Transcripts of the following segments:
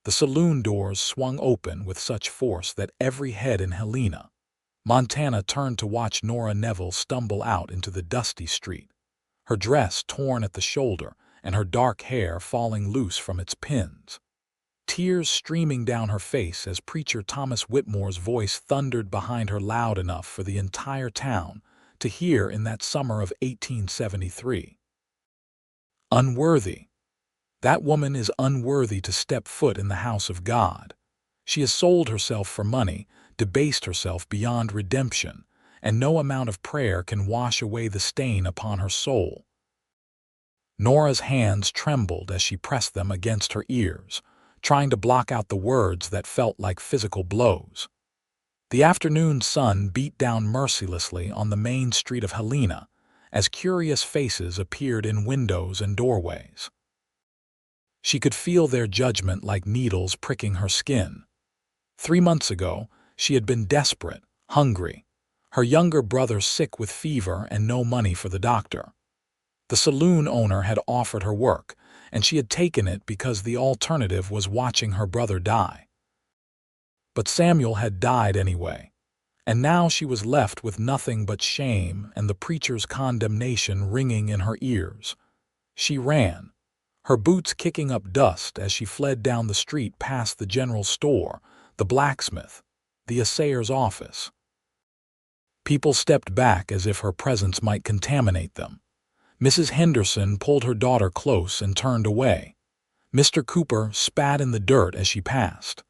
The saloon doors swung open with such force that every head in Helena, Montana turned to watch Nora Neville stumble out into the dusty street, her dress torn at the shoulder and her dark hair falling loose from its pins. Tears streaming down her face as Preacher Thomas Whitmore's voice thundered behind her loud enough for the entire town to hear in that summer of 1873. Unworthy. That woman is unworthy to step foot in the house of God. She has sold herself for money, debased herself beyond redemption, and no amount of prayer can wash away the stain upon her soul. Nora's hands trembled as she pressed them against her ears, trying to block out the words that felt like physical blows. The afternoon sun beat down mercilessly on the main street of Helena as curious faces appeared in windows and doorways. She could feel their judgment like needles pricking her skin. 3 months ago, she had been desperate, hungry, her younger brother sick with fever and no money for the doctor. The saloon owner had offered her work, and she had taken it because the alternative was watching her brother die. But Samuel had died anyway, and now she was left with nothing but shame and the preacher's condemnation ringing in her ears. She ran, her boots kicking up dust as she fled down the street past the general store, the blacksmith, the assayer's office. People stepped back as if her presence might contaminate them. Mrs. Henderson pulled her daughter close and turned away. Mr. Cooper spat in the dirt as she passed.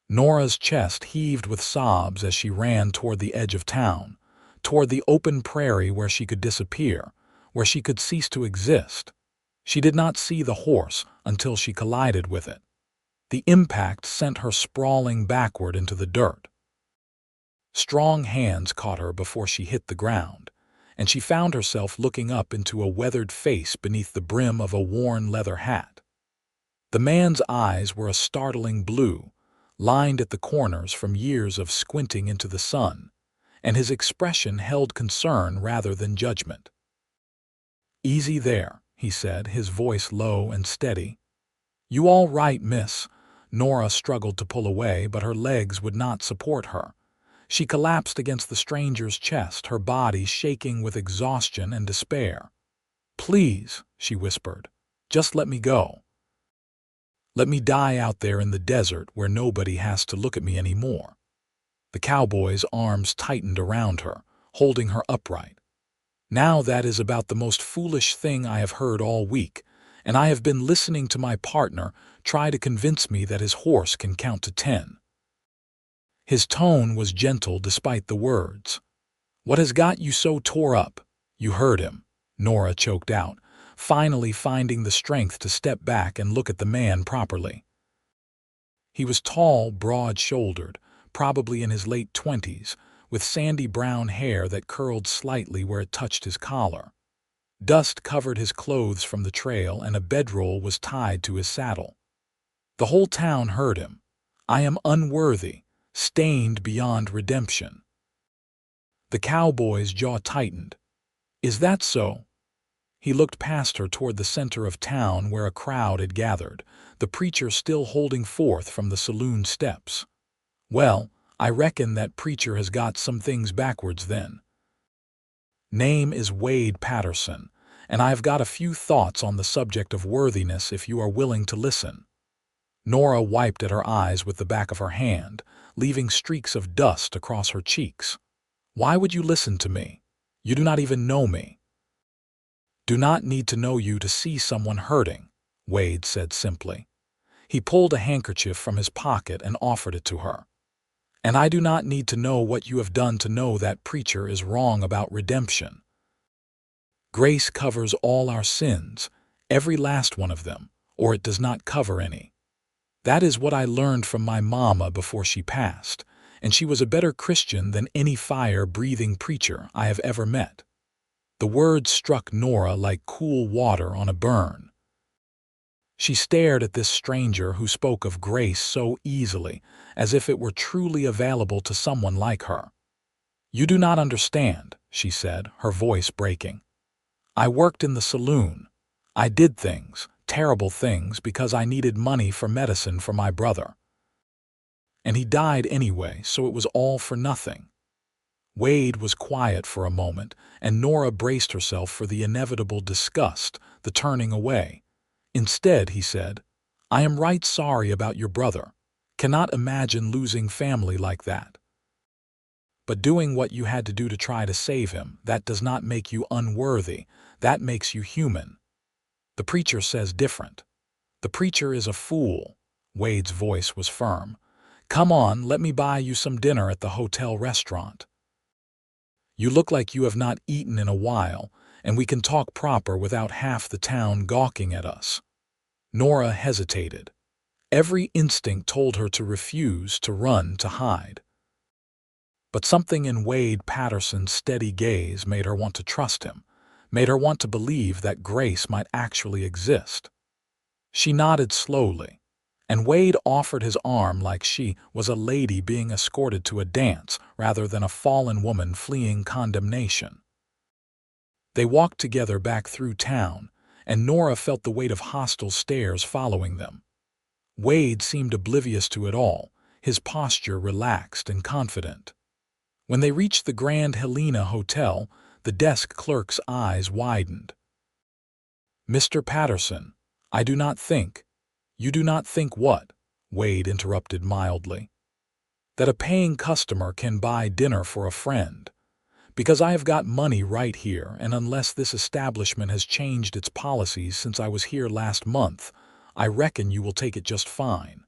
Nora's chest heaved with sobs as she ran toward the edge of town, toward the open prairie where she could disappear, where she could cease to exist. She did not see the horse until she collided with it. The impact sent her sprawling backward into the dirt. Strong hands caught her before she hit the ground, and she found herself looking up into a weathered face beneath the brim of a worn leather hat. The man's eyes were a startling blue, lined at the corners from years of squinting into the sun, and his expression held concern rather than judgment. "Easy there," he said, his voice low and steady. "You all right, miss?" Nora struggled to pull away, but her legs would not support her. She collapsed against the stranger's chest, her body shaking with exhaustion and despair. "Please," she whispered, "just let me go. Let me die out there in the desert where nobody has to look at me anymore." The cowboy's arms tightened around her, holding her upright. "Now that is about the most foolish thing I have heard all week, and I have been listening to my partner try to convince me that his horse can count to 10. His tone was gentle despite the words. "What has got you so tore up?" "You heard him," Nora choked out, finally finding the strength to step back and look at the man properly. He was tall, broad-shouldered, probably in his late 20s, with sandy brown hair that curled slightly where it touched his collar. Dust covered his clothes from the trail, and a bedroll was tied to his saddle. The whole town heard him. "I am unworthy, stained beyond redemption." The cowboy's jaw tightened. "Is that so?" He looked past her toward the center of town where a crowd had gathered, the preacher still holding forth from the saloon steps. "Well, I reckon that preacher has got some things backwards then. Name is Wade Patterson, and I have got a few thoughts on the subject of worthiness if you are willing to listen." Nora wiped at her eyes with the back of her hand, leaving streaks of dust across her cheeks. "Why would you listen to me? You do not even know me." "Do not need to know you to see someone hurting," Wade said simply. He pulled a handkerchief from his pocket and offered it to her. "And I do not need to know what you have done to know that preacher is wrong about redemption. Grace covers all our sins, every last one of them, or it does not cover any. That is what I learned from my mama before she passed, and she was a better Christian than any fire-breathing preacher I have ever met." The words struck Nora like cool water on a burn. She stared at this stranger who spoke of grace so easily, as if it were truly available to someone like her. "You do not understand," she said, her voice breaking. "I worked in the saloon. I did things, terrible things because I needed money for medicine for my brother. And he died anyway, so it was all for nothing." Wade was quiet for a moment, and Nora braced herself for the inevitable disgust, the turning away. Instead, he said, "I am right sorry about your brother. Cannot imagine losing family like that. But doing what you had to do to try to save him, that does not make you unworthy. That makes you human. The preacher says different. The preacher is a fool." Wade's voice was firm. "Come on, let me buy you some dinner at the hotel restaurant. You look like you have not eaten in a while, and we can talk proper without half the town gawking at us." Nora hesitated. Every instinct told her to refuse, to run, to hide. But something in Wade Patterson's steady gaze made her want to trust him, made her want to believe that grace might actually exist. She nodded slowly, and Wade offered his arm like she was a lady being escorted to a dance rather than a fallen woman fleeing condemnation. They walked together back through town, and Nora felt the weight of hostile stares following them. Wade seemed oblivious to it all, his posture relaxed and confident. When they reached the Grand Helena Hotel, the desk clerk's eyes widened. "Mr. Patterson, I do not think—" "You do not think what?" Wade interrupted mildly. "That a paying customer can buy dinner for a friend. Because I have got money right here, and unless this establishment has changed its policies since I was here last month, I reckon you will take it just fine."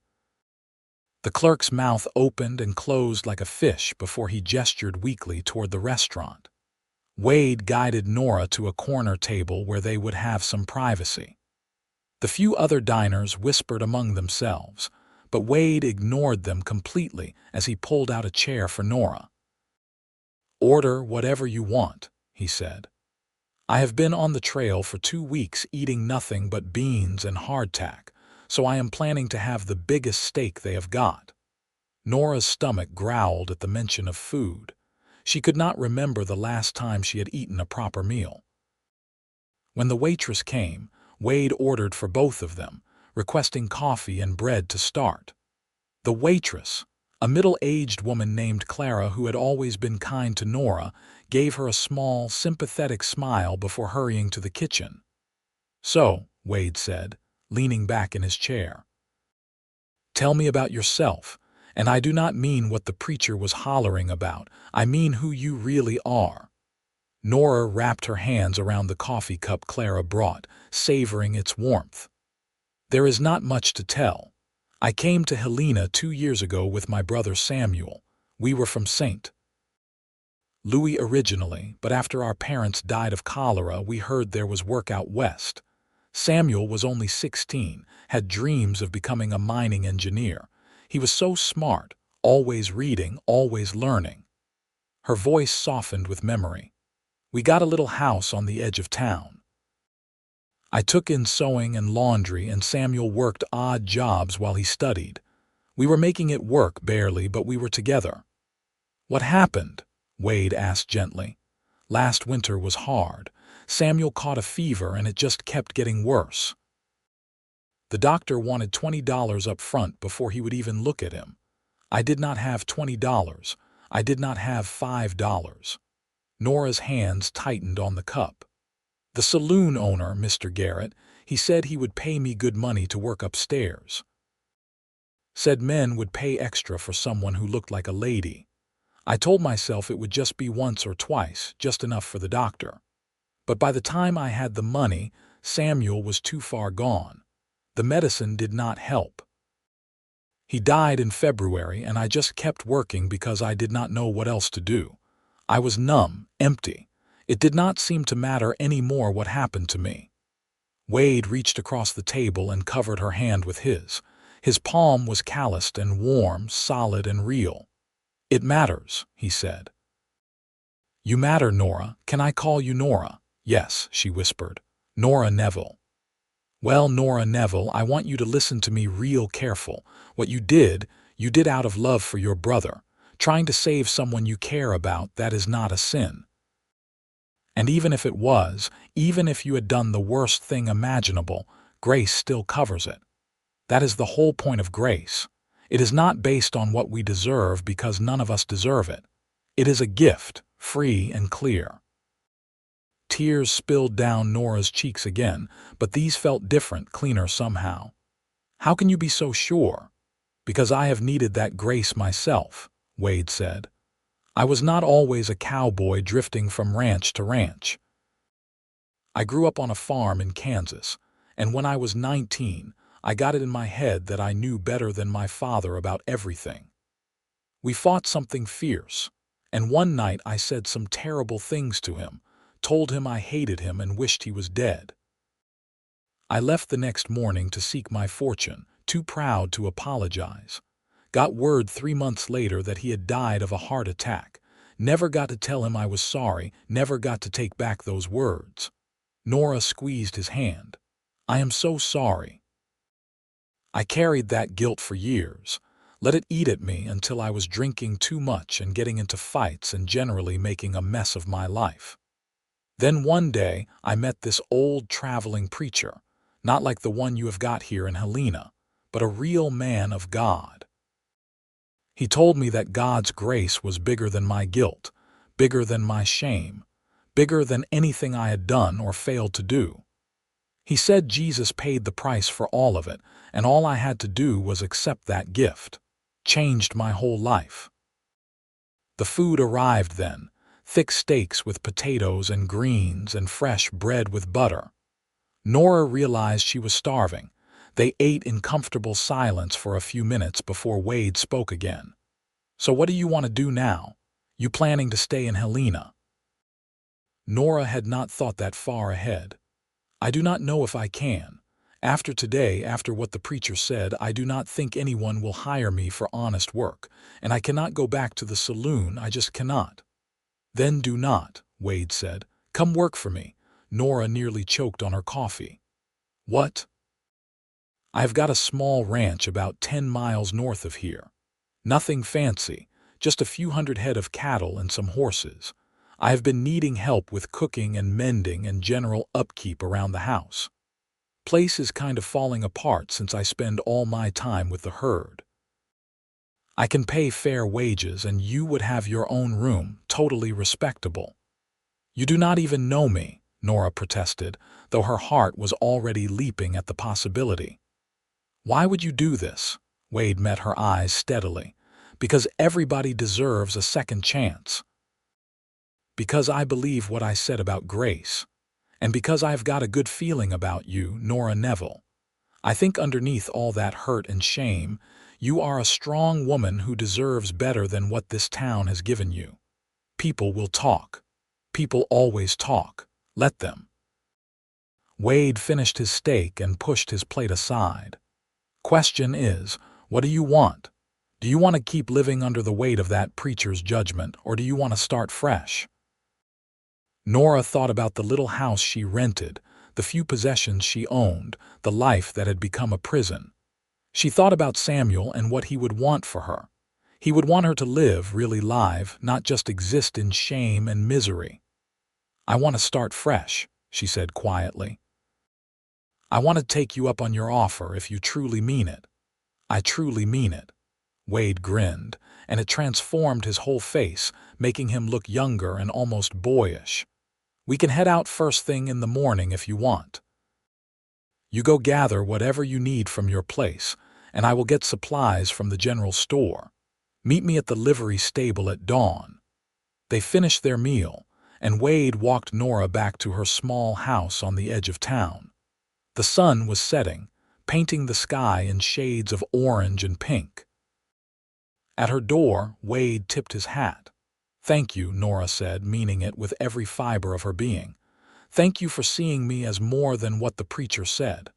The clerk's mouth opened and closed like a fish before he gestured weakly toward the restaurant. Wade guided Nora to a corner table where they would have some privacy. The few other diners whispered among themselves, but Wade ignored them completely as he pulled out a chair for Nora. "Order whatever you want," he said. "I have been on the trail for 2 weeks eating nothing but beans and hardtack, so I am planning to have the biggest steak they have got." Nora's stomach growled at the mention of food. She could not remember the last time she had eaten a proper meal. When the waitress came, Wade ordered for both of them, requesting coffee and bread to start. The waitress, a middle-aged woman named Clara who had always been kind to Nora, gave her a small, sympathetic smile before hurrying to the kitchen. "So," Wade said, leaning back in his chair, "tell me about yourself, and I do not mean what the preacher was hollering about, I mean who you really are." Nora wrapped her hands around the coffee cup Clara brought, savoring its warmth. "There is not much to tell. I came to Helena 2 years ago with my brother Samuel. We were from St. Louis originally, but after our parents died of cholera, we heard there was work out west. Samuel was only 16, had dreams of becoming a mining engineer. He was so smart, always reading, always learning." Her voice softened with memory. "We got a little house on the edge of town. I took in sewing and laundry, and Samuel worked odd jobs while he studied. We were making it work barely, but we were together." "What happened?" Wade asked gently. "Last winter was hard. Samuel caught a fever, and it just kept getting worse. The doctor wanted $20 up front before he would even look at him. I did not have $20. I did not have $5. Nora's hands tightened on the cup. "The saloon owner, Mr. Garrett, he said he would pay me good money to work upstairs. Said men would pay extra for someone who looked like a lady. I told myself it would just be once or twice, just enough for the doctor. But by the time I had the money, Samuel was too far gone. The medicine did not help. He died in February, and I just kept working because I did not know what else to do. I was numb, empty. It did not seem to matter any more what happened to me." Wade reached across the table and covered her hand with his. His palm was calloused and warm, solid and real. "It matters," he said. "You matter, Nora. Can I call you Nora?" "Yes," she whispered. "Nora Neville." "Well, Nora Neville, I want you to listen to me real careful. What you did out of love for your brother. Trying to save someone you care about, that is not a sin. And even if it was, even if you had done the worst thing imaginable, grace still covers it. That is the whole point of grace. It is not based on what we deserve because none of us deserve it. It is a gift, free and clear. Tears spilled down Nora's cheeks again, but these felt different, cleaner somehow. How can you be so sure? Because I have needed that grace myself, Wade said. I was not always a cowboy drifting from ranch to ranch. I grew up on a farm in Kansas, and when I was 19, I got it in my head that I knew better than my father about everything. We fought something fierce, and one night I said some terrible things to him, told him I hated him and wished he was dead. I left the next morning to seek my fortune, too proud to apologize. Got word 3 months later that he had died of a heart attack. Never got to tell him I was sorry, never got to take back those words. Nora squeezed his hand. I am so sorry. I carried that guilt for years, let it eat at me until I was drinking too much and getting into fights and generally making a mess of my life. Then one day I met this old traveling preacher, not like the one you have got here in Helena, but a real man of God. He told me that God's grace was bigger than my guilt, bigger than my shame, bigger than anything I had done or failed to do. He said Jesus paid the price for all of it, and all I had to do was accept that gift. Changed my whole life. The food arrived then, thick steaks with potatoes and greens and fresh bread with butter. Nora realized she was starving. They ate in comfortable silence for a few minutes before Wade spoke again. So what do you want to do now? You planning to stay in Helena? Nora had not thought that far ahead. I do not know if I can. After today, after what the preacher said, I do not think anyone will hire me for honest work, and I cannot go back to the saloon, I just cannot. Then do not, Wade said. Come work for me. Nora nearly choked on her coffee. What? I have got a small ranch about 10 miles north of here. Nothing fancy, just a few hundred head of cattle and some horses. I have been needing help with cooking and mending and general upkeep around the house. Place is kind of falling apart since I spend all my time with the herd. I can pay fair wages and you would have your own room, totally respectable. You do not even know me, Nora protested, though her heart was already leaping at the possibility. Why would you do this? Wade met her eyes steadily. Because everybody deserves a second chance. Because I believe what I said about grace. And because I've got a good feeling about you, Nora Neville. I think underneath all that hurt and shame, you are a strong woman who deserves better than what this town has given you. People will talk. People always talk. Let them. Wade finished his steak and pushed his plate aside. Question is, what do you want? Do you want to keep living under the weight of that preacher's judgment, or do you want to start fresh? Nora thought about the little house she rented, the few possessions she owned, the life that had become a prison. She thought about Samuel and what he would want for her. He would want her to live really live, not just exist in shame and misery. I want to start fresh, she said quietly. I want to take you up on your offer if you truly mean it. I truly mean it. Wade grinned, and it transformed his whole face, making him look younger and almost boyish. We can head out first thing in the morning if you want. You go gather whatever you need from your place, and I will get supplies from the general store. Meet me at the livery stable at dawn. They finished their meal, and Wade walked Nora back to her small house on the edge of town. The sun was setting, painting the sky in shades of orange and pink. At her door, Wade tipped his hat. Thank you, Nora said, meaning it with every fiber of her being. Thank you for seeing me as more than what the preacher said.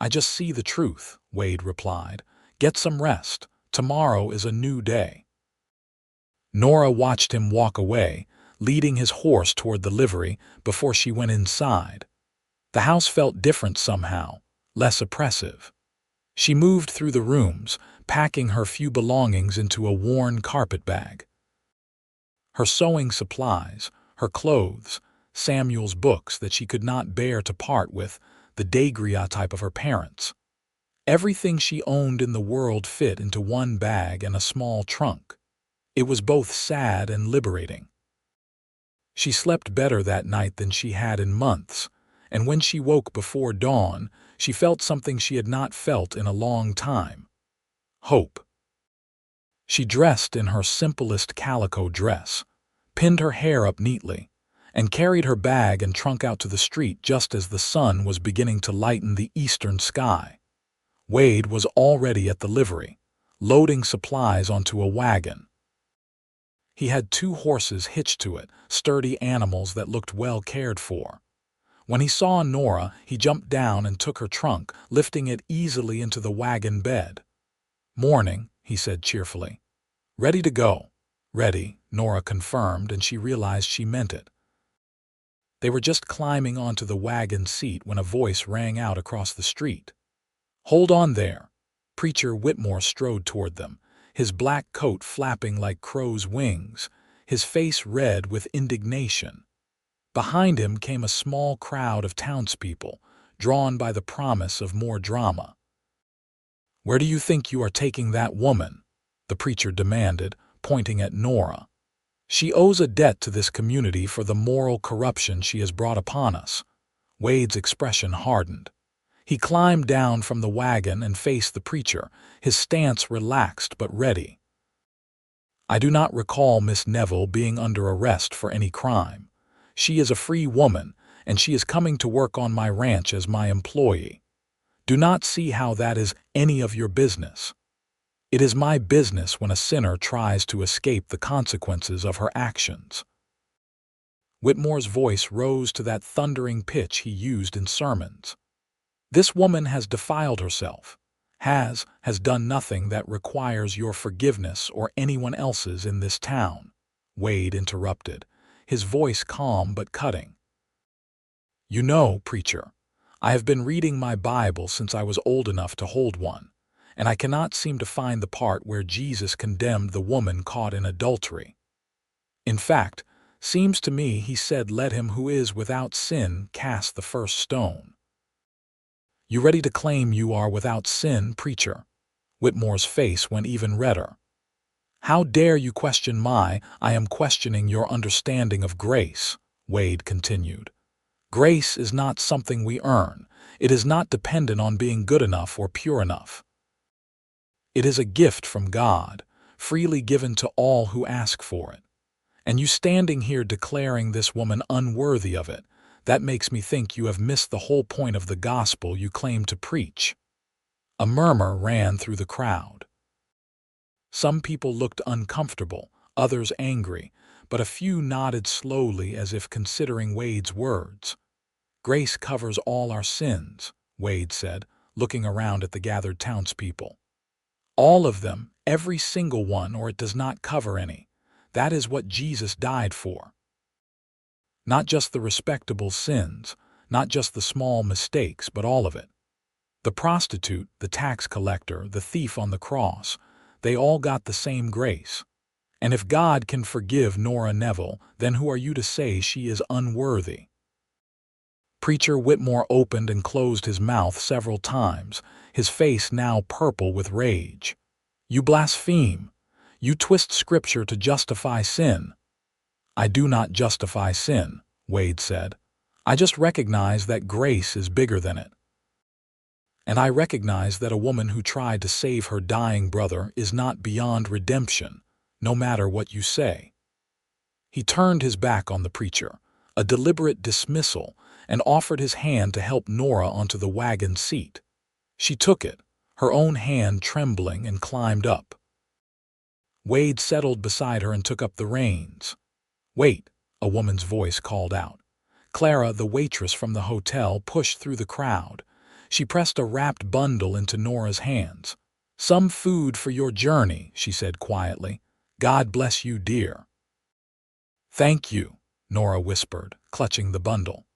I just see the truth, Wade replied. Get some rest. Tomorrow is a new day. Nora watched him walk away, leading his horse toward the livery before she went inside. The house felt different somehow, less oppressive. She moved through the rooms, packing her few belongings into a worn carpet bag. Her sewing supplies, her clothes, Samuel's books that she could not bear to part with, the daguerreotype of her parents. Everything she owned in the world fit into one bag and a small trunk. It was both sad and liberating. She slept better that night than she had in months, and when she woke before dawn, she felt something she had not felt in a long time: hope. She dressed in her simplest calico dress, pinned her hair up neatly, and carried her bag and trunk out to the street just as the sun was beginning to lighten the eastern sky. Wade was already at the livery, loading supplies onto a wagon. He had 2 horses hitched to it, sturdy animals that looked well cared for. When he saw Nora, he jumped down and took her trunk, lifting it easily into the wagon bed. "Morning," he said cheerfully. "Ready to go." "Ready," Nora confirmed, and she realized she meant it. They were just climbing onto the wagon seat when a voice rang out across the street. "Hold on there." Preacher Whitmore strode toward them, his black coat flapping like crow's wings, his face red with indignation. Behind him came a small crowd of townspeople, drawn by the promise of more drama. "Where do you think you are taking that woman?" the preacher demanded, pointing at Nora. "She owes a debt to this community for the moral corruption she has brought upon us." Wade's expression hardened. He climbed down from the wagon and faced the preacher, his stance relaxed but ready. "I do not recall Miss Neville being under arrest for any crime. She is a free woman, and she is coming to work on my ranch as my employee. Do not see how that is any of your business. It is my business when a sinner tries to escape the consequences of her actions." Whitmore's voice rose to that thundering pitch he used in sermons. "This woman has defiled herself, has done nothing that requires your forgiveness or anyone else's in this town," Wade interrupted, his voice calm but cutting. "You know, preacher, I have been reading my Bible since I was old enough to hold one, and I cannot seem to find the part where Jesus condemned the woman caught in adultery. In fact, seems to me he said, 'Let him who is without sin cast the first stone.' You ready to claim you are without sin, preacher?" Whitmore's face went even redder. "How dare you question I am questioning your understanding of grace," Wade continued. "Grace is not something we earn. It is not dependent on being good enough or pure enough. It is a gift from God, freely given to all who ask for it. And you standing here declaring this woman unworthy of it, that makes me think you have missed the whole point of the gospel you claim to preach." A murmur ran through the crowd. Some people looked uncomfortable, others angry, but a few nodded slowly as if considering Wade's words. "Grace covers all our sins," Wade said, looking around at the gathered townspeople. "All of them, every single one, or it does not cover any. That is what Jesus died for. Not just the respectable sins, not just the small mistakes, but all of it. The prostitute, the tax collector, the thief on the cross, they all got the same grace. And if God can forgive Nora Neville, then who are you to say she is unworthy?" Preacher Whitmore opened and closed his mouth several times, his face now purple with rage. "You blaspheme! You twist Scripture to justify sin." "I do not justify sin," Wade said. "I just recognize that grace is bigger than it. And I recognize that a woman who tried to save her dying brother is not beyond redemption, no matter what you say." He turned his back on the preacher, a deliberate dismissal, and offered his hand to help Nora onto the wagon seat. She took it, her own hand trembling, and climbed up. Wade settled beside her and took up the reins. "Wait," a woman's voice called out. Clara, the waitress from the hotel, pushed through the crowd. She pressed a wrapped bundle into Nora's hands. "Some food for your journey," she said quietly. "God bless you, dear." "Thank you," Nora whispered, clutching the bundle.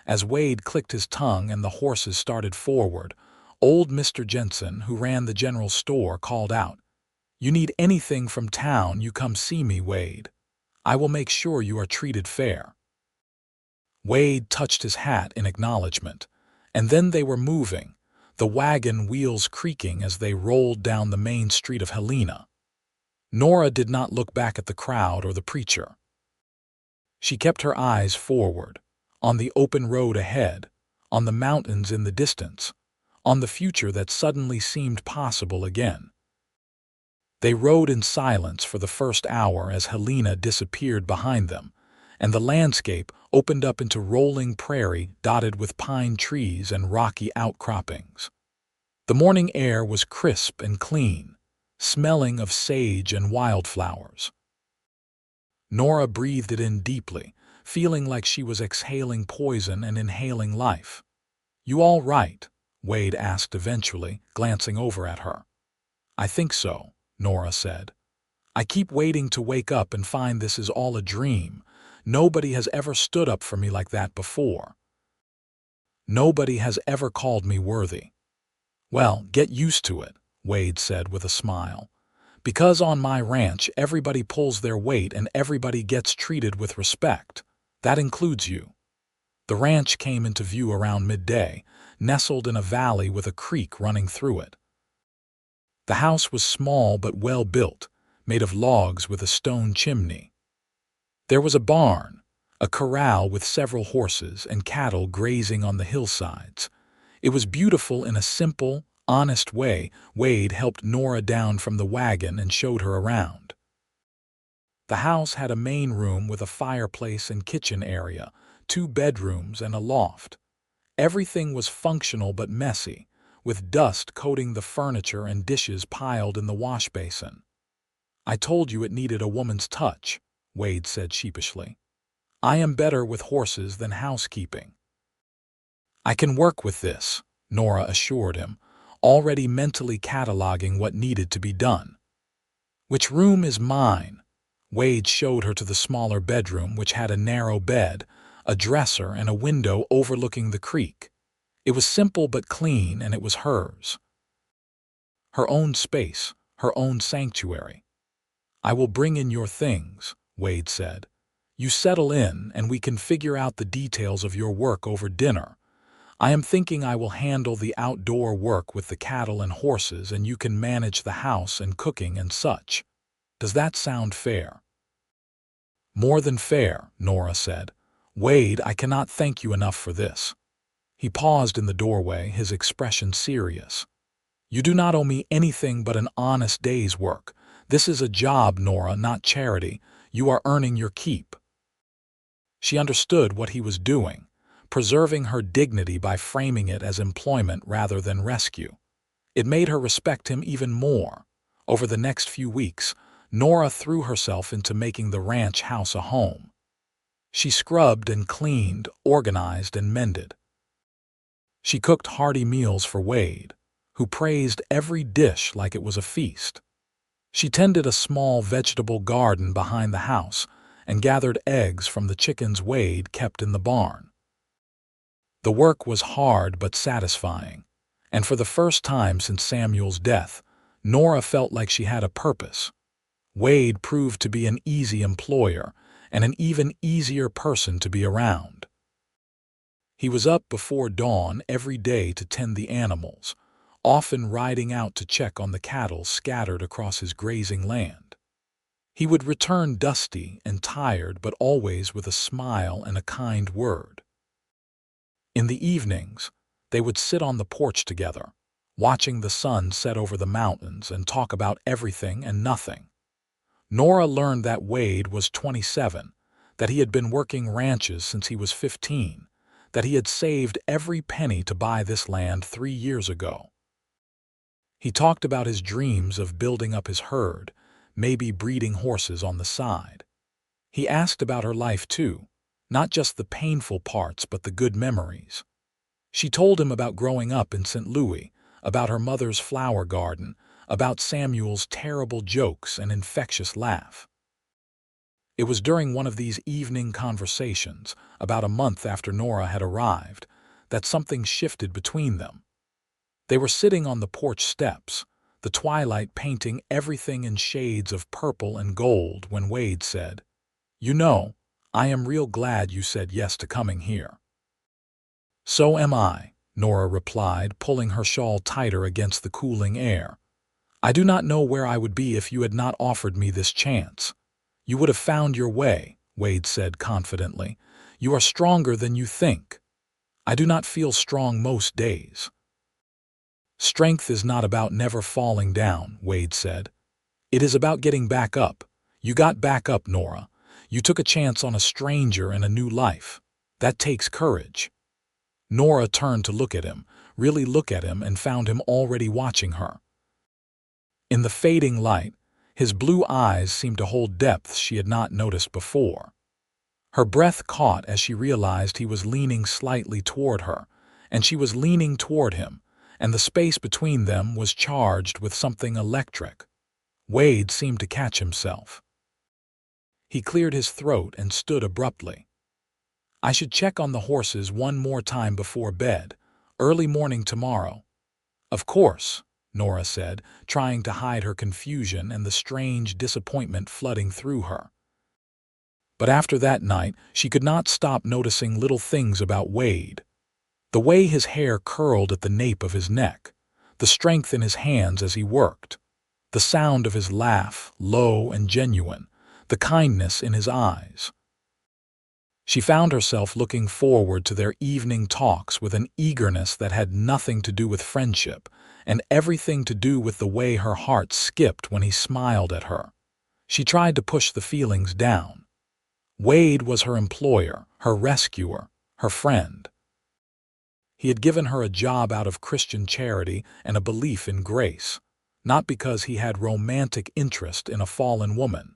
As Wade clicked his tongue and the horses started forward, old Mr. Jensen, who ran the general store, called out, "You need anything from town, you come see me, Wade. I will make sure you are treated fair." Wade touched his hat in acknowledgement, And then they were moving, the wagon wheels creaking as they rolled down the main street of Helena. Nora did not look back at the crowd or the preacher. She kept her eyes forward, on the open road ahead, on the mountains in the distance, on the future that suddenly seemed possible again. They rode in silence for the first hour as Helena disappeared behind them, and the landscape opened up into rolling prairie dotted with pine trees and rocky outcroppings. The morning air was crisp and clean, smelling of sage and wildflowers. Nora breathed it in deeply, feeling like she was exhaling poison and inhaling life. "You all right?" Wade asked eventually, glancing over at her. "I think so," Nora said. "I keep waiting to wake up and find this is all a dream. Nobody has ever stood up for me like that before. Nobody has ever called me worthy." "Well, get used to it," Wade said with a smile. "Because on my ranch everybody pulls their weight and everybody gets treated with respect. That includes you." The ranch came into view around midday, nestled in a valley with a creek running through it. The house was small but well built, made of logs with a stone chimney. There was a barn, a corral with several horses and cattle grazing on the hillsides. It was beautiful in a simple, honest way. Wade helped Nora down from the wagon and showed her around. The house had a main room with a fireplace and kitchen area, 2 bedrooms and a loft. Everything was functional but messy, with dust coating the furniture and dishes piled in the wash basin. "I told you it needed a woman's touch," Wade said sheepishly. "I am better with horses than housekeeping." "I can work with this," Nora assured him, already mentally cataloging what needed to be done. "Which room is mine?" Wade showed her to the smaller bedroom, which had a narrow bed, a dresser, and a window overlooking the creek. It was simple but clean, and it was hers. Her own space, her own sanctuary. "I will bring in your things," Wade said. "You settle in, and we can figure out the details of your work over dinner. I am thinking I will handle the outdoor work with the cattle and horses, and you can manage the house and cooking and such. Does that sound fair?" "More than fair," Nora said. "Wade, I cannot thank you enough for this." He paused in the doorway, his expression serious. "You do not owe me anything but an honest day's work. This is a job, Nora, not charity. You are earning your keep." She understood what he was doing, preserving her dignity by framing it as employment rather than rescue. It made her respect him even more. Over the next few weeks, Nora threw herself into making the ranch house a home. She scrubbed and cleaned, organized and mended. She cooked hearty meals for Wade, who praised every dish like it was a feast. She tended a small vegetable garden behind the house and gathered eggs from the chickens Wade kept in the barn. The work was hard but satisfying, and for the first time since Samuel's death, Nora felt like she had a purpose. Wade proved to be an easy employer and an even easier person to be around. He was up before dawn every day to tend the animals, often riding out to check on the cattle scattered across his grazing land. He would return dusty and tired, but always with a smile and a kind word. In the evenings, they would sit on the porch together, watching the sun set over the mountains, and talk about everything and nothing. Nora learned that Wade was 27, that he had been working ranches since he was 15, that he had saved every penny to buy this land 3 years ago. He talked about his dreams of building up his herd, maybe breeding horses on the side. He asked about her life too, not just the painful parts but the good memories. She told him about growing up in St. Louis, about her mother's flower garden, about Samuel's terrible jokes and infectious laugh. It was during one of these evening conversations, about a month after Nora had arrived, that something shifted between them. They were sitting on the porch steps, the twilight painting everything in shades of purple and gold, when Wade said, "You know, I am real glad you said yes to coming here." "So am I," Nora replied, pulling her shawl tighter against the cooling air. I do not know where I would be if you had not offered me this chance. You would have found your way, Wade said confidently. You are stronger than you think. I do not feel strong most days. Strength is not about never falling down, Wade said. It is about getting back up. You got back up, Nora. You took a chance on a stranger and a new life. That takes courage. Nora turned to look at him, really look at him, and found him already watching her. In the fading light, his blue eyes seemed to hold depths she had not noticed before. Her breath caught as she realized he was leaning slightly toward her, and she was leaning toward him, and the space between them was charged with something electric. Wade seemed to catch himself. He cleared his throat and stood abruptly. I should check on the horses one more time before bed, early morning tomorrow. Of course, Nora said, trying to hide her confusion and the strange disappointment flooding through her. But after that night, she could not stop noticing little things about Wade. The way his hair curled at the nape of his neck, the strength in his hands as he worked, the sound of his laugh, low and genuine, the kindness in his eyes. She found herself looking forward to their evening talks with an eagerness that had nothing to do with friendship and everything to do with the way her heart skipped when he smiled at her. She tried to push the feelings down. Wade was her employer, her rescuer, her friend. He had given her a job out of Christian charity and a belief in grace, not because he had romantic interest in a fallen woman.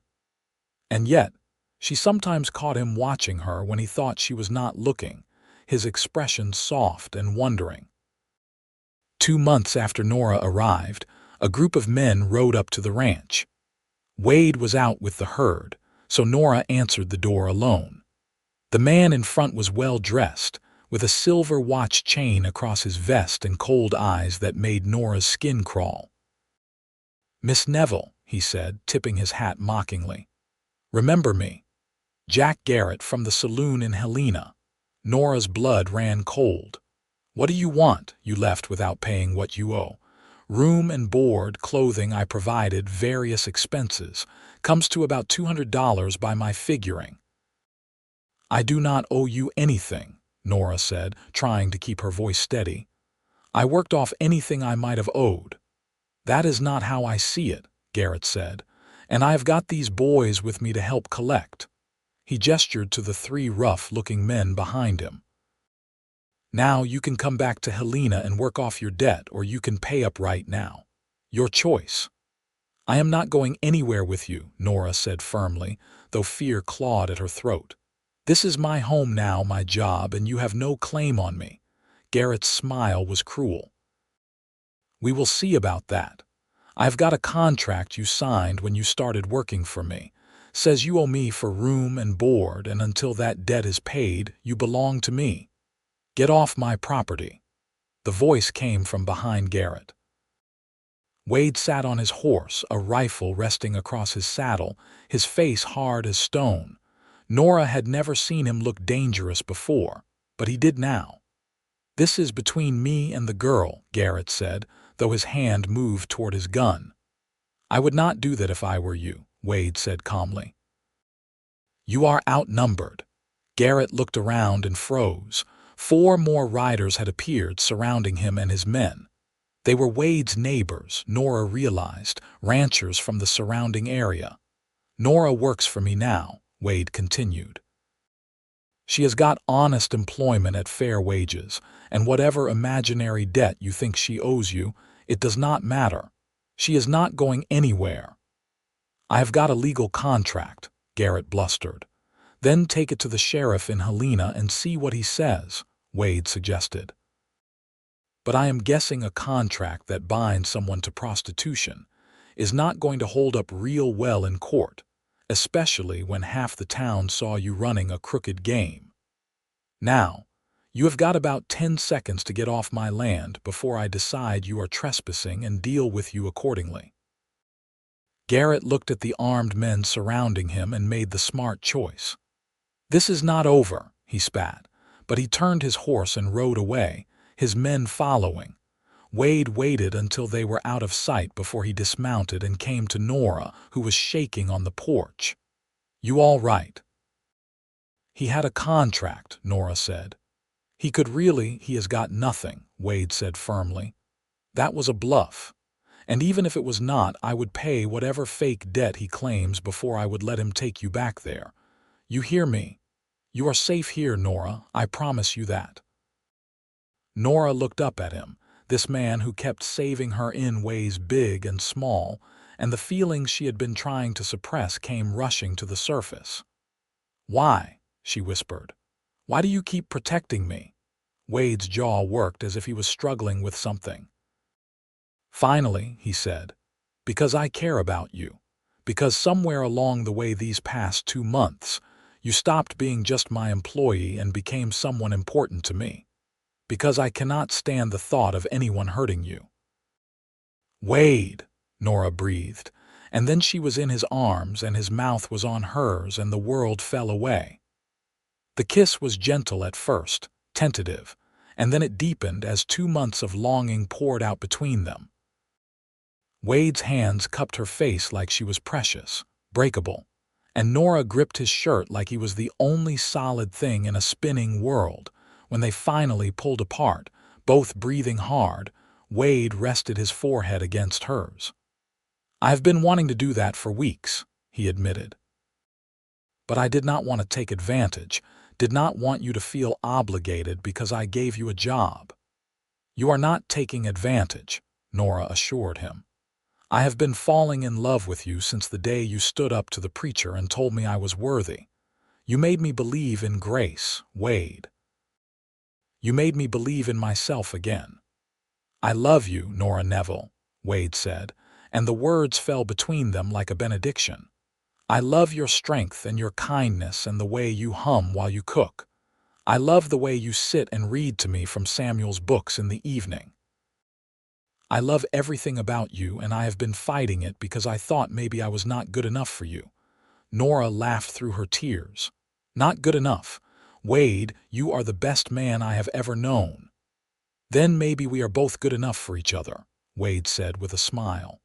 And yet, she sometimes caught him watching her when he thought she was not looking, his expression soft and wondering. 2 months after Nora arrived, a group of men rode up to the ranch. Wade was out with the herd, so Nora answered the door alone. The man in front was well-dressed, with a silver watch chain across his vest and cold eyes that made Nora's skin crawl. Miss Neville, he said, tipping his hat mockingly. Remember me? Jack Garrett from the saloon in Helena. Nora's blood ran cold. What do you want? You left without paying what you owe. Room and board, clothing I provided, various expenses. Comes to about $200 by my figuring. I do not owe you anything, Nora said, trying to keep her voice steady. I worked off anything I might have owed. That is not how I see it, Garrett said, and I have got these boys with me to help collect. He gestured to the 3 rough-looking men behind him. Now you can come back to Helena and work off your debt, or you can pay up right now. Your choice. I am not going anywhere with you, Nora said firmly, though fear clawed at her throat. This is my home now, my job, and you have no claim on me. Garrett's smile was cruel. We will see about that. I've got a contract you signed when you started working for me. Says you owe me for room and board, and until that debt is paid, you belong to me. Get off my property. The voice came from behind Garrett. Wade sat on his horse, a rifle resting across his saddle, his face hard as stone. Nora had never seen him look dangerous before, but he did now. This is between me and the girl, Garrett said, though his hand moved toward his gun. I would not do that if I were you, Wade said calmly. You are outnumbered. Garrett looked around and froze. 4 more riders had appeared, surrounding him and his men. They were Wade's neighbors, Nora realized, ranchers from the surrounding area. Nora works for me now, Wade continued. She has got honest employment at fair wages, and whatever imaginary debt you think she owes you, it does not matter. She is not going anywhere. I have got a legal contract, Garrett blustered. Then take it to the sheriff in Helena and see what he says, Wade suggested. But I am guessing a contract that binds someone to prostitution is not going to hold up real well in court, especially when half the town saw you running a crooked game. Now, you have got about 10 seconds to get off my land before I decide you are trespassing and deal with you accordingly. Garrett looked at the armed men surrounding him and made the smart choice. This is not over, he spat, but he turned his horse and rode away, his men following. Wade waited until they were out of sight before he dismounted and came to Nora, who was shaking on the porch. "You all right?" "He had a contract," Nora said. He has got nothing," Wade said firmly. "That was a bluff. And even if it was not, I would pay whatever fake debt he claims before I would let him take you back there. You hear me? You are safe here, Nora, I promise you that." Nora looked up at him, this man who kept saving her in ways big and small, and the feelings she had been trying to suppress came rushing to the surface. "Why?" she whispered. "Why do you keep protecting me?" Wade's jaw worked as if he was struggling with something. "Finally," he said, "because I care about you. Because somewhere along the way these past 2 months, you stopped being just my employee and became someone important to me. Because I cannot stand the thought of anyone hurting you." "Wade," Nora breathed, and then she was in his arms and his mouth was on hers and the world fell away. The kiss was gentle at first, tentative, and then it deepened as 2 months of longing poured out between them. Wade's hands cupped her face like she was precious, breakable, and Nora gripped his shirt like he was the only solid thing in a spinning world. When they finally pulled apart, both breathing hard, Wade rested his forehead against hers. "I've been wanting to do that for weeks," he admitted. "But I did not want to take advantage, did not want you to feel obligated because I gave you a job." "You are not taking advantage," Nora assured him. "I have been falling in love with you since the day you stood up to the preacher and told me I was worthy. You made me believe in grace, Wade. You made me believe in myself again." "I love you, Nora Neville," Wade said, and the words fell between them like a benediction. "I love your strength and your kindness and the way you hum while you cook. I love the way you sit and read to me from Samuel's books in the evening. I love everything about you, and I have been fighting it because I thought maybe I was not good enough for you." Nora laughed through her tears. "Not good enough? Wade, you are the best man I have ever known." "Then maybe we are both good enough for each other," Wade said with a smile.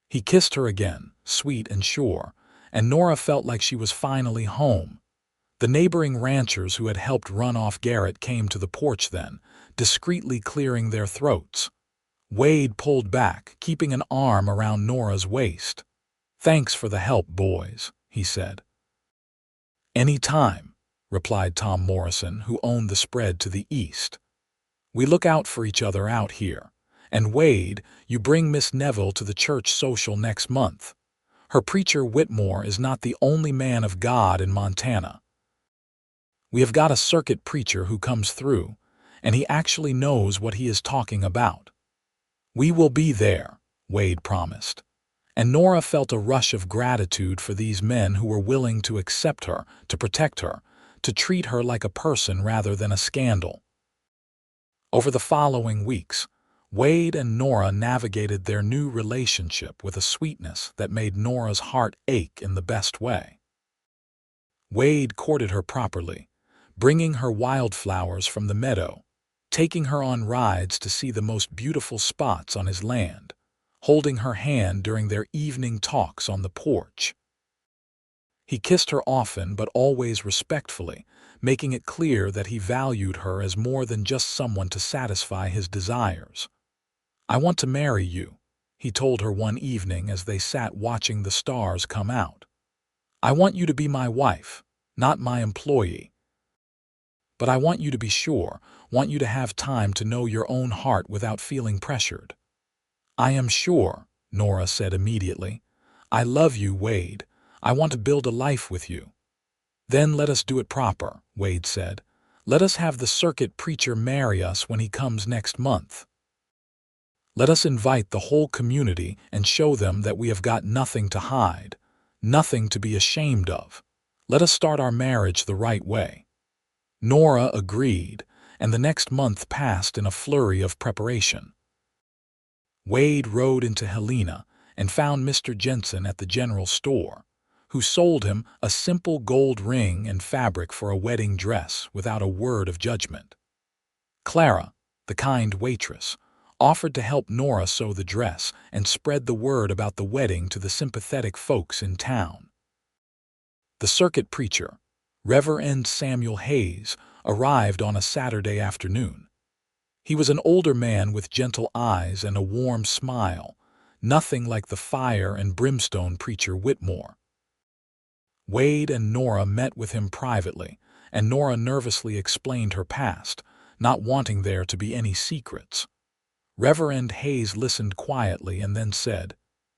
He kissed her again, sweet and sure, and Nora felt like she was finally home. The neighboring ranchers who had helped run off Garrett came to the porch then, discreetly clearing their throats. Wade pulled back, keeping an arm around Nora's waist. "Thanks for the help, boys," he said. "Any time," replied Tom Morrison, who owned the spread to the east. "We look out for each other out here. And Wade, you bring Miss Neville to the church social next month. Her preacher Whitmore is not the only man of God in Montana. We have got a circuit preacher who comes through, and he actually knows what he is talking about." "We will be there," Wade promised. And Nora felt a rush of gratitude for these men who were willing to accept her, to protect her, to treat her like a person rather than a scandal. Over the following weeks, Wade and Nora navigated their new relationship with a sweetness that made Nora's heart ache in the best way. Wade courted her properly, bringing her wildflowers from the meadow, taking her on rides to see the most beautiful spots on his land, holding her hand during their evening talks on the porch. He kissed her often but always respectfully, making it clear that he valued her as more than just someone to satisfy his desires. "I want to marry you," he told her one evening as they sat watching the stars come out. "I want you to be my wife, not my employee. But I want you to be sure, want you to have time to know your own heart without feeling pressured." "I am sure," Nora said immediately. "I love you, Wade. I want to build a life with you." "Then let us do it proper," Wade said. "Let us have the circuit preacher marry us when he comes next month. Let us invite the whole community and show them that we have got nothing to hide, nothing to be ashamed of. Let us start our marriage the right way." Nora agreed, and the next month passed in a flurry of preparation. Wade rode into Helena and found Mr. Jensen at the general store, who sold him a simple gold ring and fabric for a wedding dress without a word of judgment. Clara, the kind waitress, offered to help Nora sew the dress and spread the word about the wedding to the sympathetic folks in town. The circuit preacher, Reverend Samuel Hayes, arrived on a Saturday afternoon. He was an older man with gentle eyes and a warm smile, nothing like the fire and brimstone preacher Whitmore. Wade and Nora met with him privately, and Nora nervously explained her past, not wanting there to be any secrets. Reverend Hayes listened quietly and then said,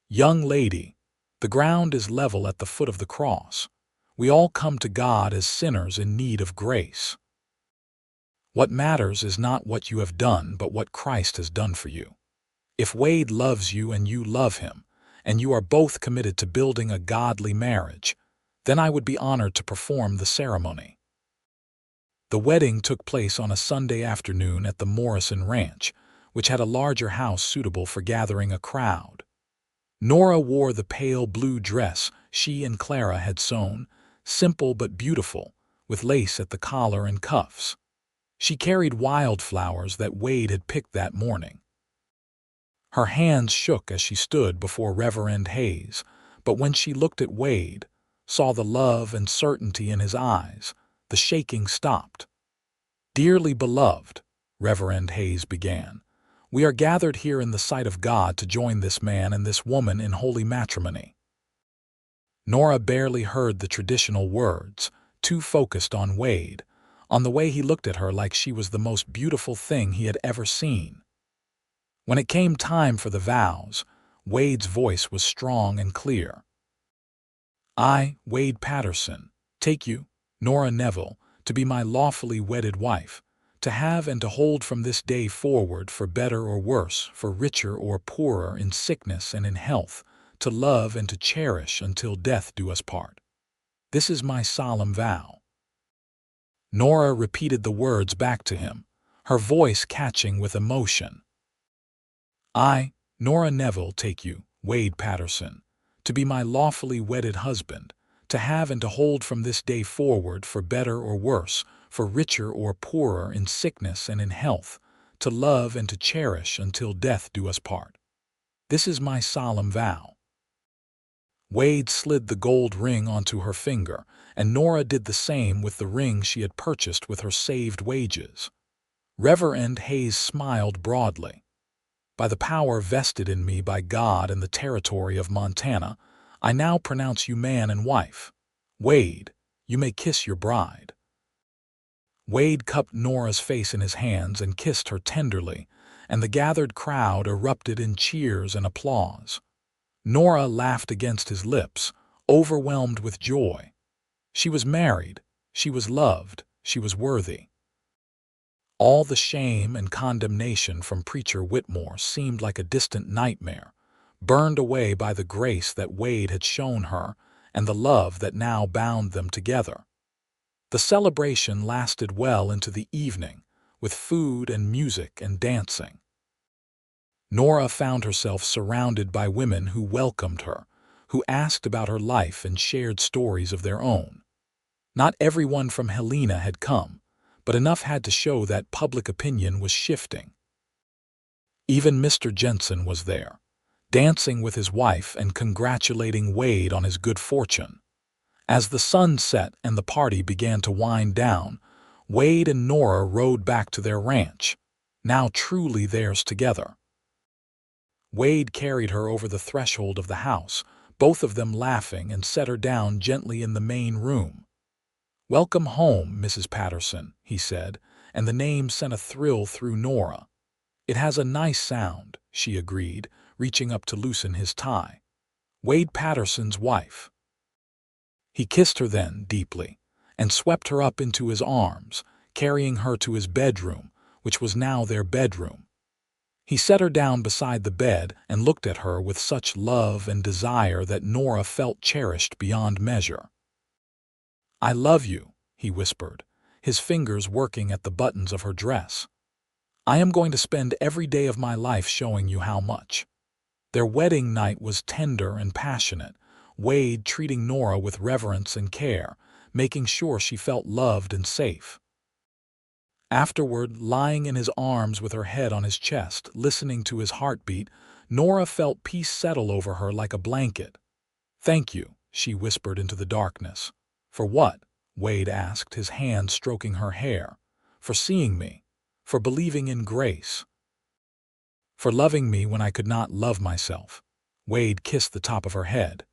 "Young lady, the ground is level at the foot of the cross. We all come to God as sinners in need of grace. What matters is not what you have done, but what Christ has done for you. If Wade loves you and you love him, and you are both committed to building a godly marriage, then I would be honored to perform the ceremony." The wedding took place on a Sunday afternoon at the Morrison Ranch, which had a larger house suitable for gathering a crowd. Nora wore the pale blue dress she and Clara had sewn, simple but beautiful, with lace at the collar and cuffs. She carried wildflowers that Wade had picked that morning. Her hands shook as she stood before Reverend Hayes, but when she looked at Wade, saw the love and certainty in his eyes, the shaking stopped. "Dearly beloved," Reverend Hayes began, "we are gathered here in the sight of God to join this man and this woman in holy matrimony." Nora barely heard the traditional words, too focused on Wade, on the way he looked at her like she was the most beautiful thing he had ever seen. When it came time for the vows, Wade's voice was strong and clear. "I, Wade Patterson, take you, Nora Neville, to be my lawfully wedded wife, to have and to hold from this day forward for better or worse, for richer or poorer, in sickness and in health, to love and to cherish until death do us part. This is my solemn vow." Nora repeated the words back to him, her voice catching with emotion. "I, Nora Neville, take you, Wade Patterson, to be my lawfully wedded husband, to have and to hold from this day forward for better or worse, for richer or poorer, in sickness and in health, to love and to cherish until death do us part. This is my solemn vow." Wade slid the gold ring onto her finger, and Nora did the same with the ring she had purchased with her saved wages. Reverend Hayes smiled broadly. "By the power vested in me by God and the territory of Montana, I now pronounce you man and wife. Wade, you may kiss your bride." Wade cupped Nora's face in his hands and kissed her tenderly, and the gathered crowd erupted in cheers and applause. Nora laughed against his lips, overwhelmed with joy. She was married, she was loved, she was worthy. All the shame and condemnation from Preacher Whitmore seemed like a distant nightmare, burned away by the grace that Wade had shown her and the love that now bound them together. The celebration lasted well into the evening, with food and music and dancing. Nora found herself surrounded by women who welcomed her, who asked about her life and shared stories of their own. Not everyone from Helena had come, but enough had to show that public opinion was shifting. Even Mr. Jensen was there, dancing with his wife and congratulating Wade on his good fortune. As the sun set and the party began to wind down, Wade and Nora rode back to their ranch, now truly theirs together. Wade carried her over the threshold of the house, both of them laughing, and set her down gently in the main room. "Welcome home, Mrs. Patterson," he said, and the name sent a thrill through Nora. "It has a nice sound," she agreed, reaching up to loosen his tie. "Wade Patterson's wife." He kissed her then, deeply, and swept her up into his arms, carrying her to his bedroom, which was now their bedroom. He set her down beside the bed and looked at her with such love and desire that Nora felt cherished beyond measure. "I love you," he whispered, his fingers working at the buttons of her dress. "I am going to spend every day of my life showing you how much." Their wedding night was tender and passionate, Wade treating Nora with reverence and care, making sure she felt loved and safe. Afterward, lying in his arms with her head on his chest, listening to his heartbeat, Nora felt peace settle over her like a blanket. "Thank you," she whispered into the darkness. "For what?" Wade asked, his hand stroking her hair. "For seeing me. For believing in grace. For loving me when I could not love myself." Wade kissed the top of her head.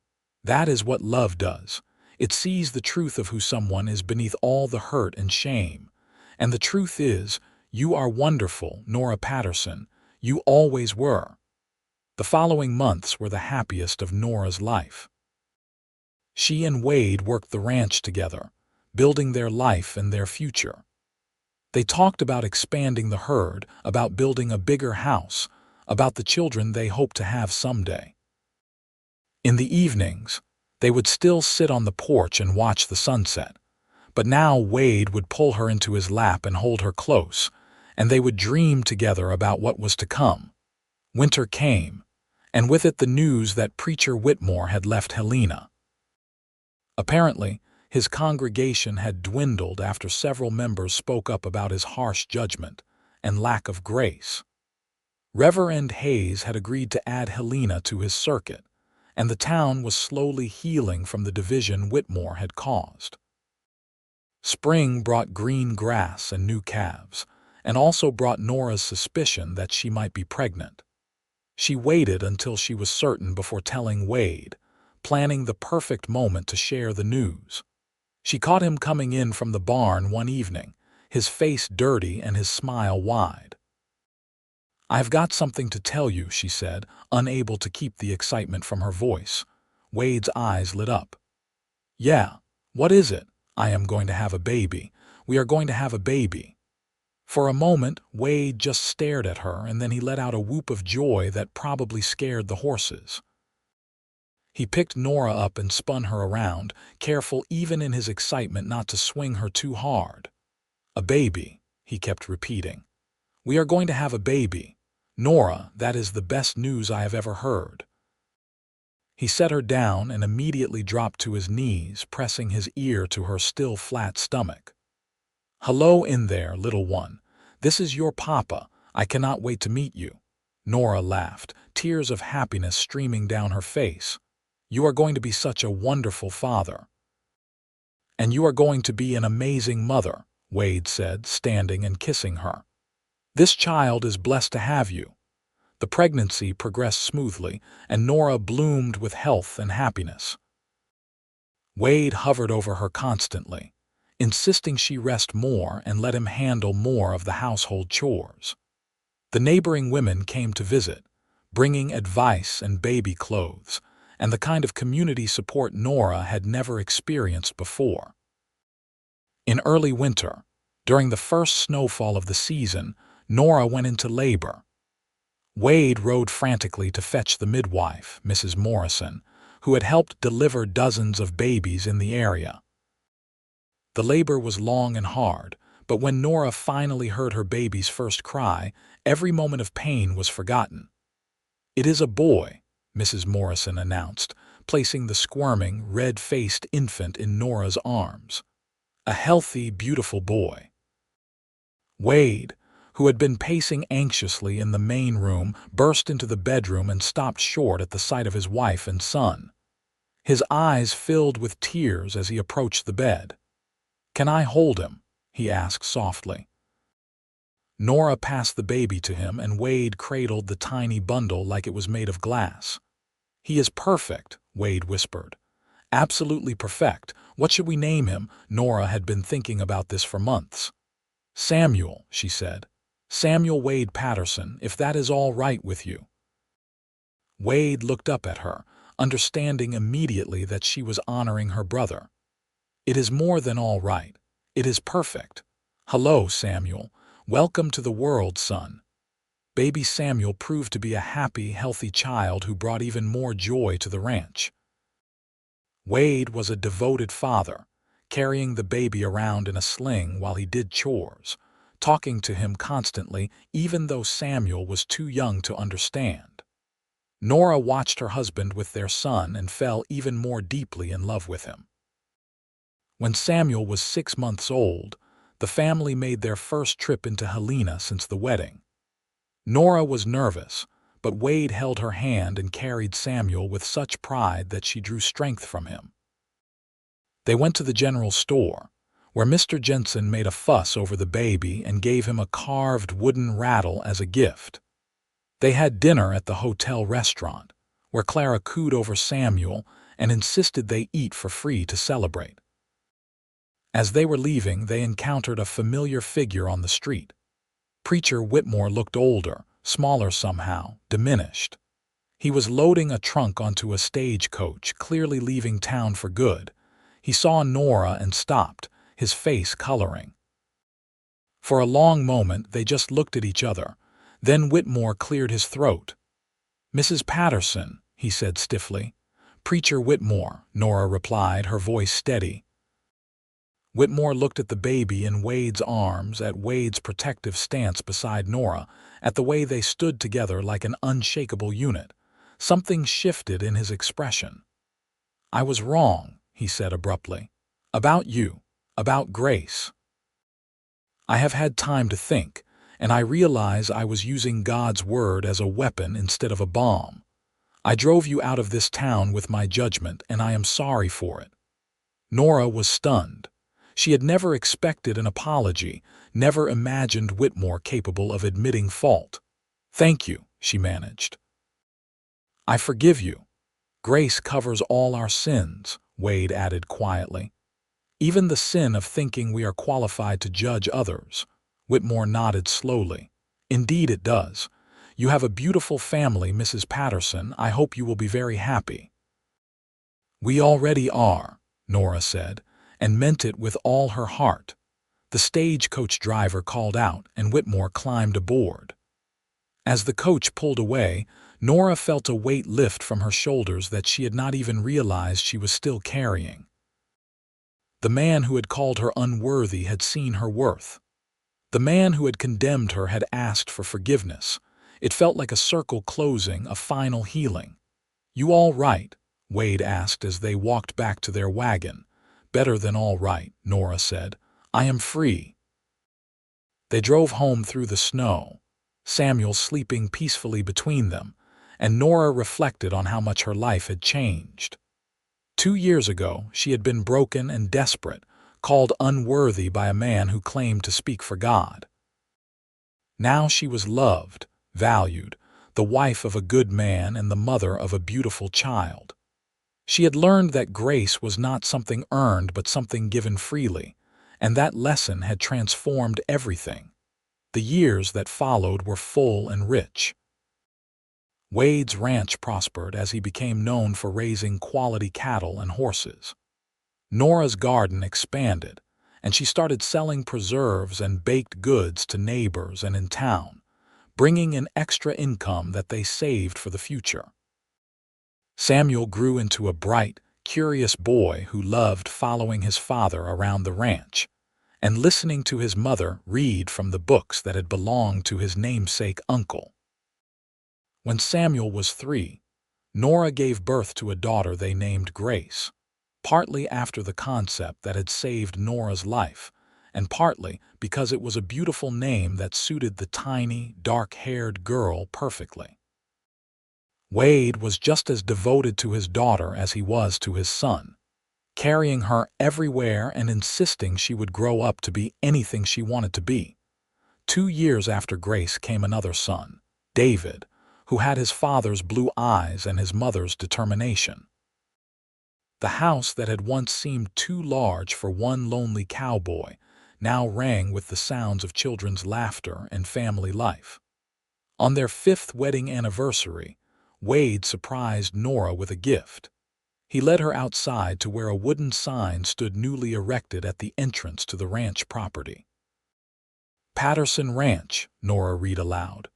"That is what love does. It sees the truth of who someone is beneath all the hurt and shame. And the truth is, you are wonderful, Nora Patterson. You always were." The following months were the happiest of Nora's life. She and Wade worked the ranch together, building their life and their future. They talked about expanding the herd, about building a bigger house, about the children they hoped to have someday. In the evenings, they would still sit on the porch and watch the sunset. But now Wade would pull her into his lap and hold her close, and they would dream together about what was to come. Winter came, and with it the news that Preacher Whitmore had left Helena. Apparently, his congregation had dwindled after several members spoke up about his harsh judgment and lack of grace. Reverend Hayes had agreed to add Helena to his circuit, and the town was slowly healing from the division Whitmore had caused. Spring brought green grass and new calves, and also brought Nora's suspicion that she might be pregnant. She waited until she was certain before telling Wade, planning the perfect moment to share the news. She caught him coming in from the barn one evening, his face dirty and his smile wide. "I've got something to tell you," she said, unable to keep the excitement from her voice. Wade's eyes lit up. "Yeah, what is it?" "I am going to have a baby. We are going to have a baby." For a moment, Wade just stared at her, and then he let out a whoop of joy that probably scared the horses. He picked Nora up and spun her around, careful even in his excitement not to swing her too hard. "A baby," he kept repeating. "We are going to have a baby. Nora, that is the best news I have ever heard." He set her down and immediately dropped to his knees, pressing his ear to her still flat stomach. "Hello in there, little one. This is your papa. I cannot wait to meet you." Nora laughed, tears of happiness streaming down her face. "You are going to be such a wonderful father." "And you are going to be an amazing mother," Wade said, standing and kissing her. "This child is blessed to have you." The pregnancy progressed smoothly, and Nora bloomed with health and happiness. Wade hovered over her constantly, insisting she rest more and let him handle more of the household chores. The neighboring women came to visit, bringing advice and baby clothes, and the kind of community support Nora had never experienced before. In early winter, during the first snowfall of the season, Nora went into labor. Wade rode frantically to fetch the midwife, Mrs. Morrison, who had helped deliver dozens of babies in the area. The labor was long and hard, but when Nora finally heard her baby's first cry, every moment of pain was forgotten. "It is a boy," Mrs. Morrison announced, placing the squirming, red-faced infant in Nora's arms. "A healthy, beautiful boy." Wade, who had been pacing anxiously in the main room, burst into the bedroom and stopped short at the sight of his wife and son. His eyes filled with tears as he approached the bed. "Can I hold him?" he asked softly. Nora passed the baby to him, and Wade cradled the tiny bundle like it was made of glass. "He is perfect," Wade whispered. "Absolutely perfect. What should we name him?" Nora had been thinking about this for months. "Samuel," she said. "Samuel Wade Patterson, if that is all right with you." Wade looked up at her, understanding immediately that she was honoring her brother. "It is more than all right. It is perfect. Hello, Samuel. Welcome to the world, son." Baby Samuel proved to be a happy, healthy child who brought even more joy to the ranch. Wade was a devoted father, carrying the baby around in a sling while he did chores, talking to him constantly even though Samuel was too young to understand. Nora watched her husband with their son and fell even more deeply in love with him. When Samuel was 6 months old, The family made their first trip into Helena since the wedding. Nora was nervous, but Wade held her hand and carried Samuel with such pride that she drew strength from him. They went to the general store, where Mr. Jensen made a fuss over the baby and gave him a carved wooden rattle as a gift. They had dinner at the hotel restaurant, where Clara cooed over Samuel and insisted they eat for free to celebrate. As they were leaving, they encountered a familiar figure on the street. Preacher Whitmore looked older, smaller somehow, diminished. He was loading a trunk onto a stagecoach, clearly leaving town for good. He saw Nora and stopped, his face coloring. For a long moment, they just looked at each other. Then Whitmore cleared his throat. "Mrs. Patterson," he said stiffly. "Preacher Whitmore," Nora replied, her voice steady. Whitmore looked at the baby in Wade's arms, at Wade's protective stance beside Nora, at the way they stood together like an unshakable unit. Something shifted in his expression. "I was wrong," he said abruptly. "About you. About Grace. I have had time to think, and I realize I was using God's word as a weapon instead of a bomb. I drove you out of this town with my judgment, and I am sorry for it." Nora was stunned. She had never expected an apology, never imagined Whitmore capable of admitting fault. "Thank you," she managed. "I forgive you. Grace covers all our sins," Wade added quietly. "Even the sin of thinking we are qualified to judge others." Whitmore nodded slowly. "Indeed it does. You have a beautiful family, Mrs. Patterson. I hope you will be very happy." "We already are," Nora said, and meant it with all her heart. The stagecoach driver called out, and Whitmore climbed aboard. As the coach pulled away, Nora felt a weight lift from her shoulders that she had not even realized she was still carrying. The man who had called her unworthy had seen her worth. The man who had condemned her had asked for forgiveness. It felt like a circle closing, a final healing. "You all right?" Wade asked as they walked back to their wagon. "Better than all right," Nora said. "I am free." They drove home through the snow, Samuel sleeping peacefully between them, and Nora reflected on how much her life had changed. 2 years ago, she had been broken and desperate, called unworthy by a man who claimed to speak for God. Now she was loved, valued, the wife of a good man and the mother of a beautiful child. She had learned that grace was not something earned but something given freely, and that lesson had transformed everything. The years that followed were full and rich. Wade's ranch prospered as he became known for raising quality cattle and horses. Nora's garden expanded, and she started selling preserves and baked goods to neighbors and in town, bringing in extra income that they saved for the future. Samuel grew into a bright, curious boy who loved following his father around the ranch and listening to his mother read from the books that had belonged to his namesake uncle. When Samuel was 3, Nora gave birth to a daughter they named Grace, partly after the concept that had saved Nora's life, and partly because it was a beautiful name that suited the tiny, dark-haired girl perfectly. Wade was just as devoted to his daughter as he was to his son, carrying her everywhere and insisting she would grow up to be anything she wanted to be. 2 years after Grace came another son, David, who had his father's blue eyes and his mother's determination. The house that had once seemed too large for one lonely cowboy now rang with the sounds of children's laughter and family life. On their 5th wedding anniversary, Wade surprised Nora with a gift. He led her outside to where a wooden sign stood newly erected at the entrance to the ranch property. "Patterson Ranch," Nora read aloud.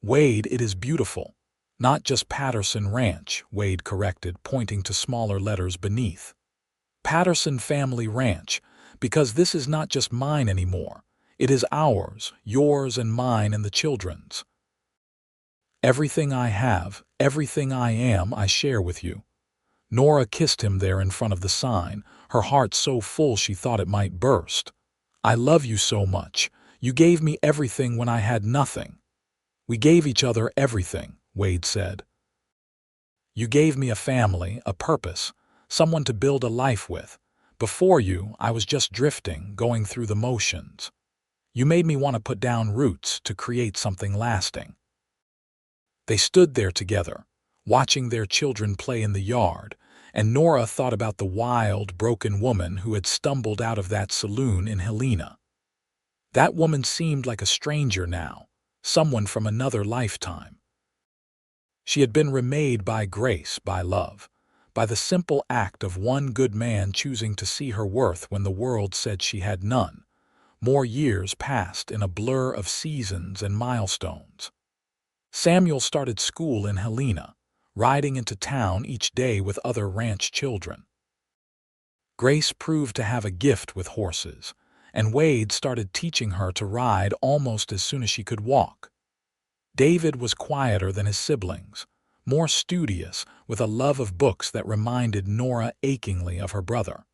"Wade, it is beautiful. Not just Patterson Ranch," Wade corrected, pointing to smaller letters beneath. "Patterson Family Ranch, because this is not just mine anymore. It is ours, yours and mine and the children's. Everything I have, everything I am, I share with you." Nora kissed him there in front of the sign, her heart so full she thought it might burst. I love you so much. You gave me everything when I had nothing. We gave each other everything, Wade said. You gave me a family, a purpose, someone to build a life with. Before you, I was just drifting, going through the motions. You made me want to put down roots to create something lasting. They stood there together, watching their children play in the yard, and Nora thought about the wild, broken woman who had stumbled out of that saloon in Helena. That woman seemed like a stranger now, someone from another lifetime. She had been remade by grace, by love, by the simple act of one good man choosing to see her worth when the world said she had none. More years passed in a blur of seasons and milestones. Samuel started school in Helena, riding into town each day with other ranch children. Grace proved to have a gift with horses, and Wade started teaching her to ride almost as soon as she could walk. David was quieter than his siblings, more studious, with a love of books that reminded Nora achingly of her brother.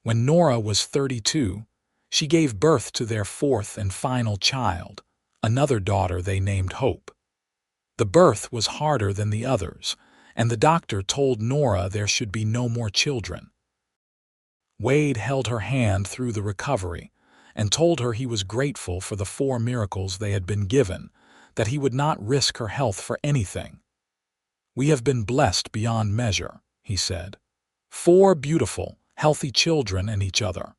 When Nora was 32, she gave birth to their fourth and final child, another daughter they named Hope. The birth was harder than the others, and the doctor told Nora there should be no more children. Wade held her hand through the recovery and told her he was grateful for the 4 miracles they had been given, that he would not risk her health for anything. We have been blessed beyond measure, he said. 4 beautiful, healthy children and each other.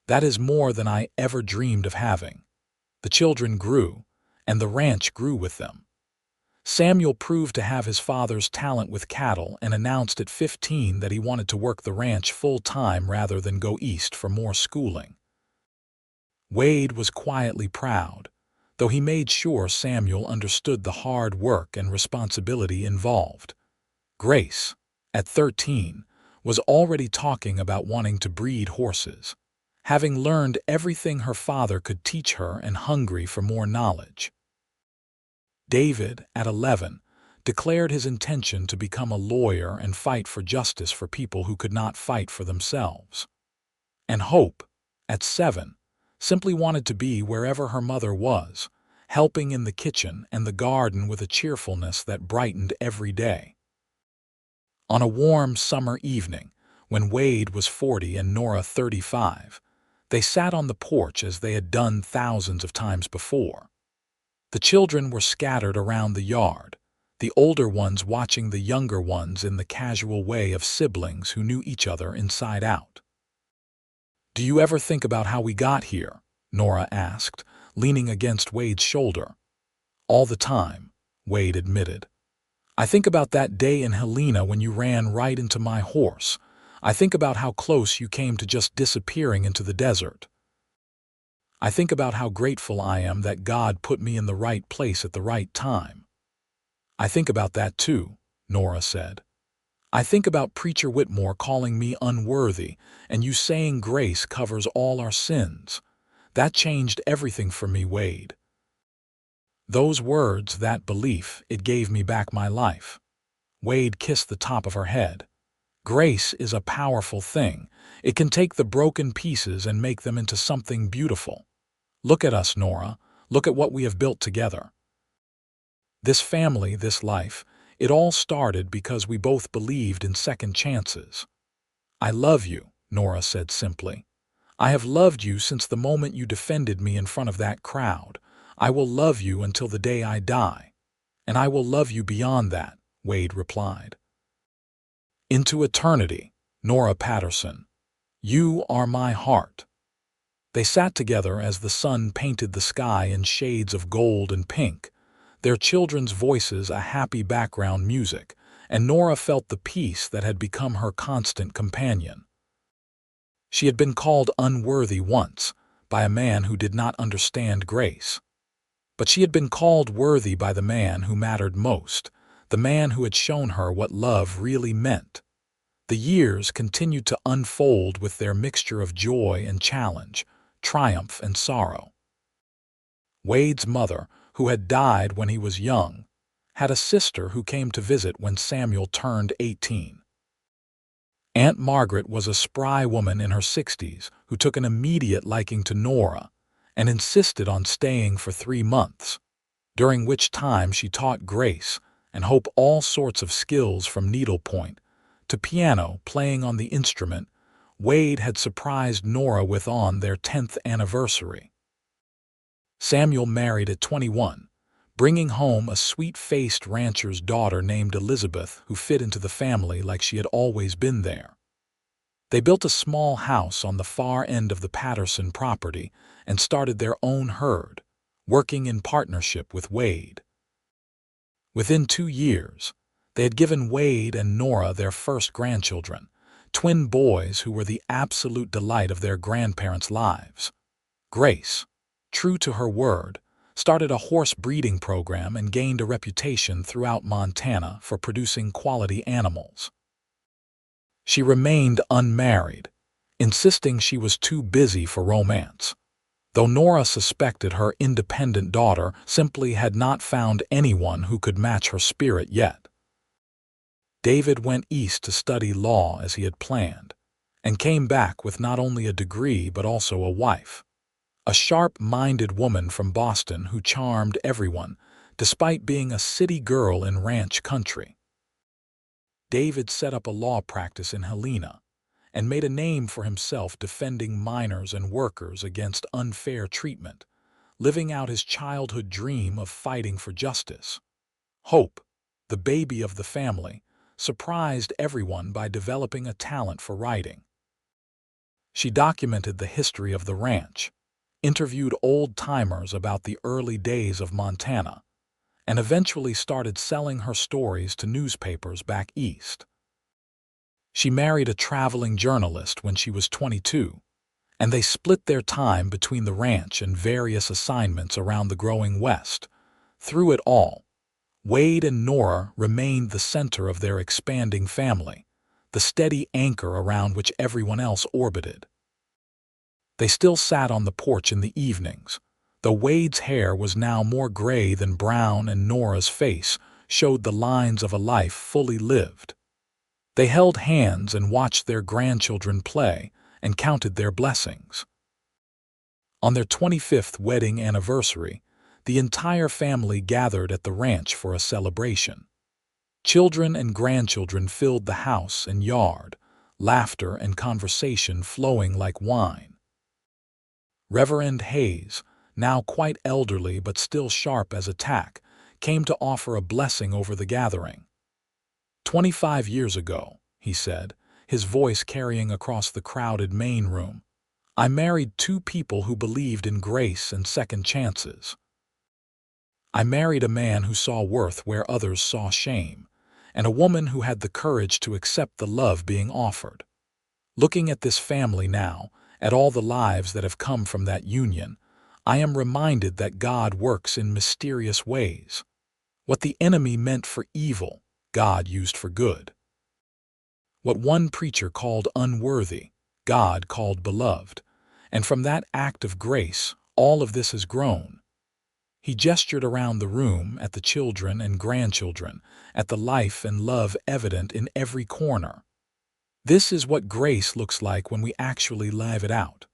That is more than I ever dreamed of having. The children grew, and the ranch grew with them. Samuel proved to have his father's talent with cattle and announced at 15 that he wanted to work the ranch full-time rather than go east for more schooling. Wade was quietly proud, though he made sure Samuel understood the hard work and responsibility involved. Grace, at 13, was already talking about wanting to breed horses, having learned everything her father could teach her and hungry for more knowledge. David, at 11, declared his intention to become a lawyer and fight for justice for people who could not fight for themselves. And Hope, at 7, simply wanted to be wherever her mother was, helping in the kitchen and the garden with a cheerfulness that brightened every day. On a warm summer evening, when Wade was 40 and Nora 35, they sat on the porch as they had done thousands of times before. The children were scattered around the yard, the older ones watching the younger ones in the casual way of siblings who knew each other inside out. "Do you ever think about how we got here?" Nora asked, leaning against Wade's shoulder. "All the time," Wade admitted. "I think about that day in Helena when you ran right into my horse. I think about how close you came to just disappearing into the desert. I think about how grateful I am that God put me in the right place at the right time." "I think about that too," Nora said. "I think about Preacher Whitmore calling me unworthy and you saying grace covers all our sins. That changed everything for me, Wade. Those words, that belief, it gave me back my life." Wade kissed the top of her head. "Grace is a powerful thing. It can take the broken pieces and make them into something beautiful. Look at us, Nora. Look at what we have built together. This family, this life, it all started because we both believed in second chances." "I love you," Nora said simply. "I have loved you since the moment you defended me in front of that crowd. I will love you until the day I die. And I will love you beyond that," Wade replied. "Into eternity, Nora Patterson. You are my heart." They sat together as the sun painted the sky in shades of gold and pink, their children's voices a happy background music, and Nora felt the peace that had become her constant companion. She had been called unworthy once, by a man who did not understand grace. But she had been called worthy by the man who mattered most, the man who had shown her what love really meant. The years continued to unfold with their mixture of joy and challenge, triumph and sorrow. Wade's mother, who had died when he was young, had a sister who came to visit when Samuel turned 18. Aunt Margaret was a spry woman in her 60s who took an immediate liking to Nora and insisted on staying for 3 months, during which time she taught Grace and Hope all sorts of skills from needlepoint to piano playing on the instrument Wade had surprised Nora with on their 10th anniversary. Samuel married at 21, bringing home a sweet-faced rancher's daughter named Elizabeth who fit into the family like she had always been there. They built a small house on the far end of the Patterson property and started their own herd, working in partnership with Wade. Within 2 years, they had given Wade and Nora their first grandchildren, twin boys who were the absolute delight of their grandparents' lives. Grace, true to her word, started a horse breeding program and gained a reputation throughout Montana for producing quality animals. She remained unmarried, insisting she was too busy for romance, though Nora suspected her independent daughter simply had not found anyone who could match her spirit yet. David went east to study law as he had planned, and came back with not only a degree but also a wife, a sharp-minded woman from Boston who charmed everyone, despite being a city girl in ranch country. David set up a law practice in Helena and made a name for himself defending miners and workers against unfair treatment, living out his childhood dream of fighting for justice. Hope, the baby of the family, surprised everyone by developing a talent for writing. She documented the history of the ranch, interviewed old-timers about the early days of Montana, and eventually started selling her stories to newspapers back east. She married a traveling journalist when she was 22, and they split their time between the ranch and various assignments around the growing West. Through it all, Wade and Nora remained the center of their expanding family, the steady anchor around which everyone else orbited. They still sat on the porch in the evenings, though Wade's hair was now more gray than brown and Nora's face showed the lines of a life fully lived. They held hands and watched their grandchildren play and counted their blessings. On their 25th wedding anniversary, the entire family gathered at the ranch for a celebration. Children and grandchildren filled the house and yard, laughter and conversation flowing like wine. Reverend Hayes, now quite elderly but still sharp as a tack, came to offer a blessing over the gathering. 25 years ago, he said, his voice carrying across the crowded main room, I married 2 people who believed in grace and second chances. I married a man who saw worth where others saw shame, and a woman who had the courage to accept the love being offered. Looking at this family now, at all the lives that have come from that union, I am reminded that God works in mysterious ways. What the enemy meant for evil, God used for good. What one preacher called unworthy, God called beloved, and from that act of grace, all of this has grown. He gestured around the room at the children and grandchildren, at the life and love evident in every corner. This is what grace looks like when we actually live it out.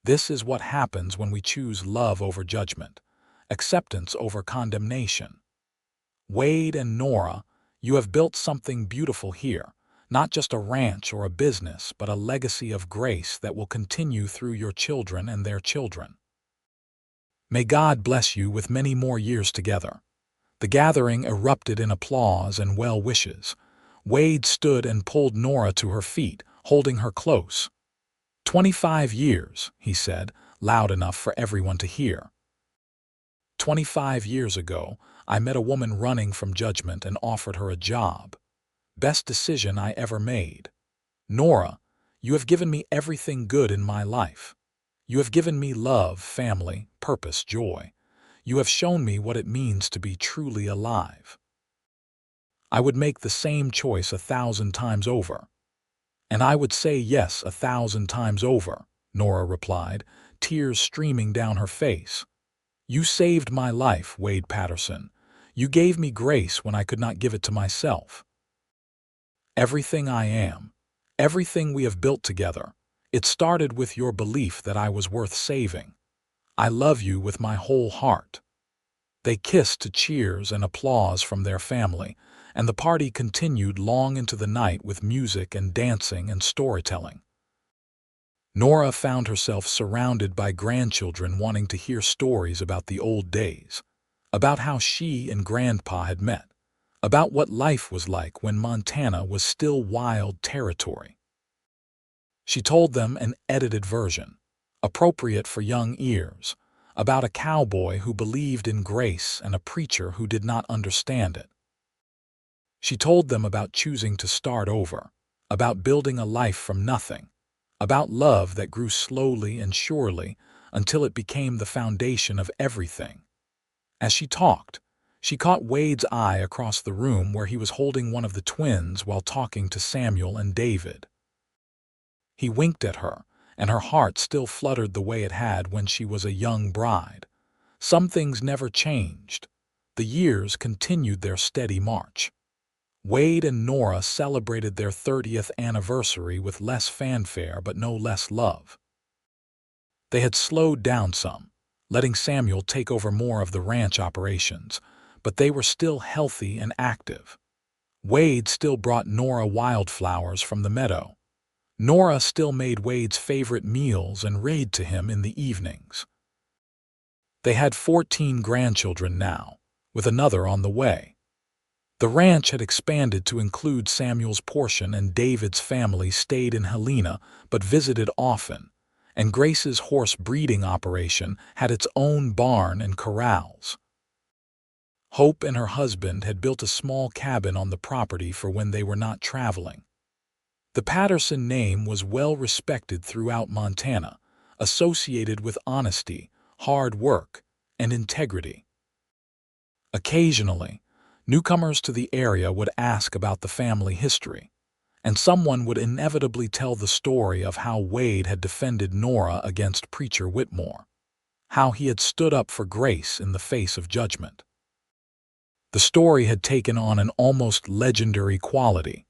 This is what happens when we choose love over judgment, acceptance over condemnation. Wade and Nora, you have built something beautiful here, not just a ranch or a business, but a legacy of grace that will continue through your children and their children. May God bless you with many more years together. The gathering erupted in applause and well wishes. Wade stood and pulled Nora to her feet, holding her close. 25 years, he said, loud enough for everyone to hear. 25 years ago, I met a woman running from judgment and offered her a job. Best decision I ever made. Nora, you have given me everything good in my life. You have given me love, family, purpose, joy. You have shown me what it means to be truly alive. I would make the same choice 1,000 times over. And I would say yes 1,000 times over, Nora replied, tears streaming down her face. You saved my life, Wade Patterson. You gave me grace when I could not give it to myself. Everything I am, everything we have built together, it started with your belief that I was worth saving. I love you with my whole heart." They kissed to cheers and applause from their family, and the party continued long into the night with music and dancing and storytelling. Nora found herself surrounded by grandchildren wanting to hear stories about the old days, about how she and Grandpa had met, about what life was like when Montana was still wild territory. She told them an edited version, appropriate for young ears, about a cowboy who believed in grace and a preacher who did not understand it. She told them about choosing to start over, about building a life from nothing, about love that grew slowly and surely until it became the foundation of everything. As she talked, she caught Wade's eye across the room where he was holding one of the twins while talking to Samuel and David. He winked at her, and her heart still fluttered the way it had when she was a young bride. Some things never changed. The years continued their steady march. Wade and Nora celebrated their 30th anniversary with less fanfare but no less love. They had slowed down some, letting Samuel take over more of the ranch operations, but they were still healthy and active. Wade still brought Nora wildflowers from the meadow. Nora still made Wade's favorite meals and read to him in the evenings. They had 14 grandchildren now, with another on the way. The ranch had expanded to include Samuel's portion, and David's family stayed in Helena but visited often, and Grace's horse breeding operation had its own barn and corrals. Hope and her husband had built a small cabin on the property for when they were not traveling. The Patterson name was well respected throughout Montana, associated with honesty, hard work, and integrity. Occasionally, newcomers to the area would ask about the family history, and someone would inevitably tell the story of how Wade had defended Nora against Preacher Whitmore, how he had stood up for Grace in the face of judgment. The story had taken on an almost legendary quality,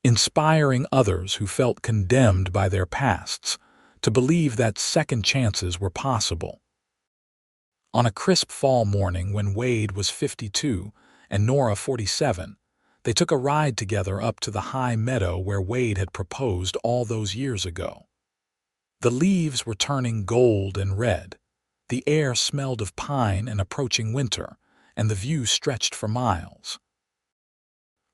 inspiring others who felt condemned by their pasts to believe that second chances were possible. On a crisp fall morning when Wade was 52 and Nora 47, they took a ride together up to the high meadow where Wade had proposed all those years ago. The leaves were turning gold and red, the air smelled of pine and approaching winter, and the view stretched for miles.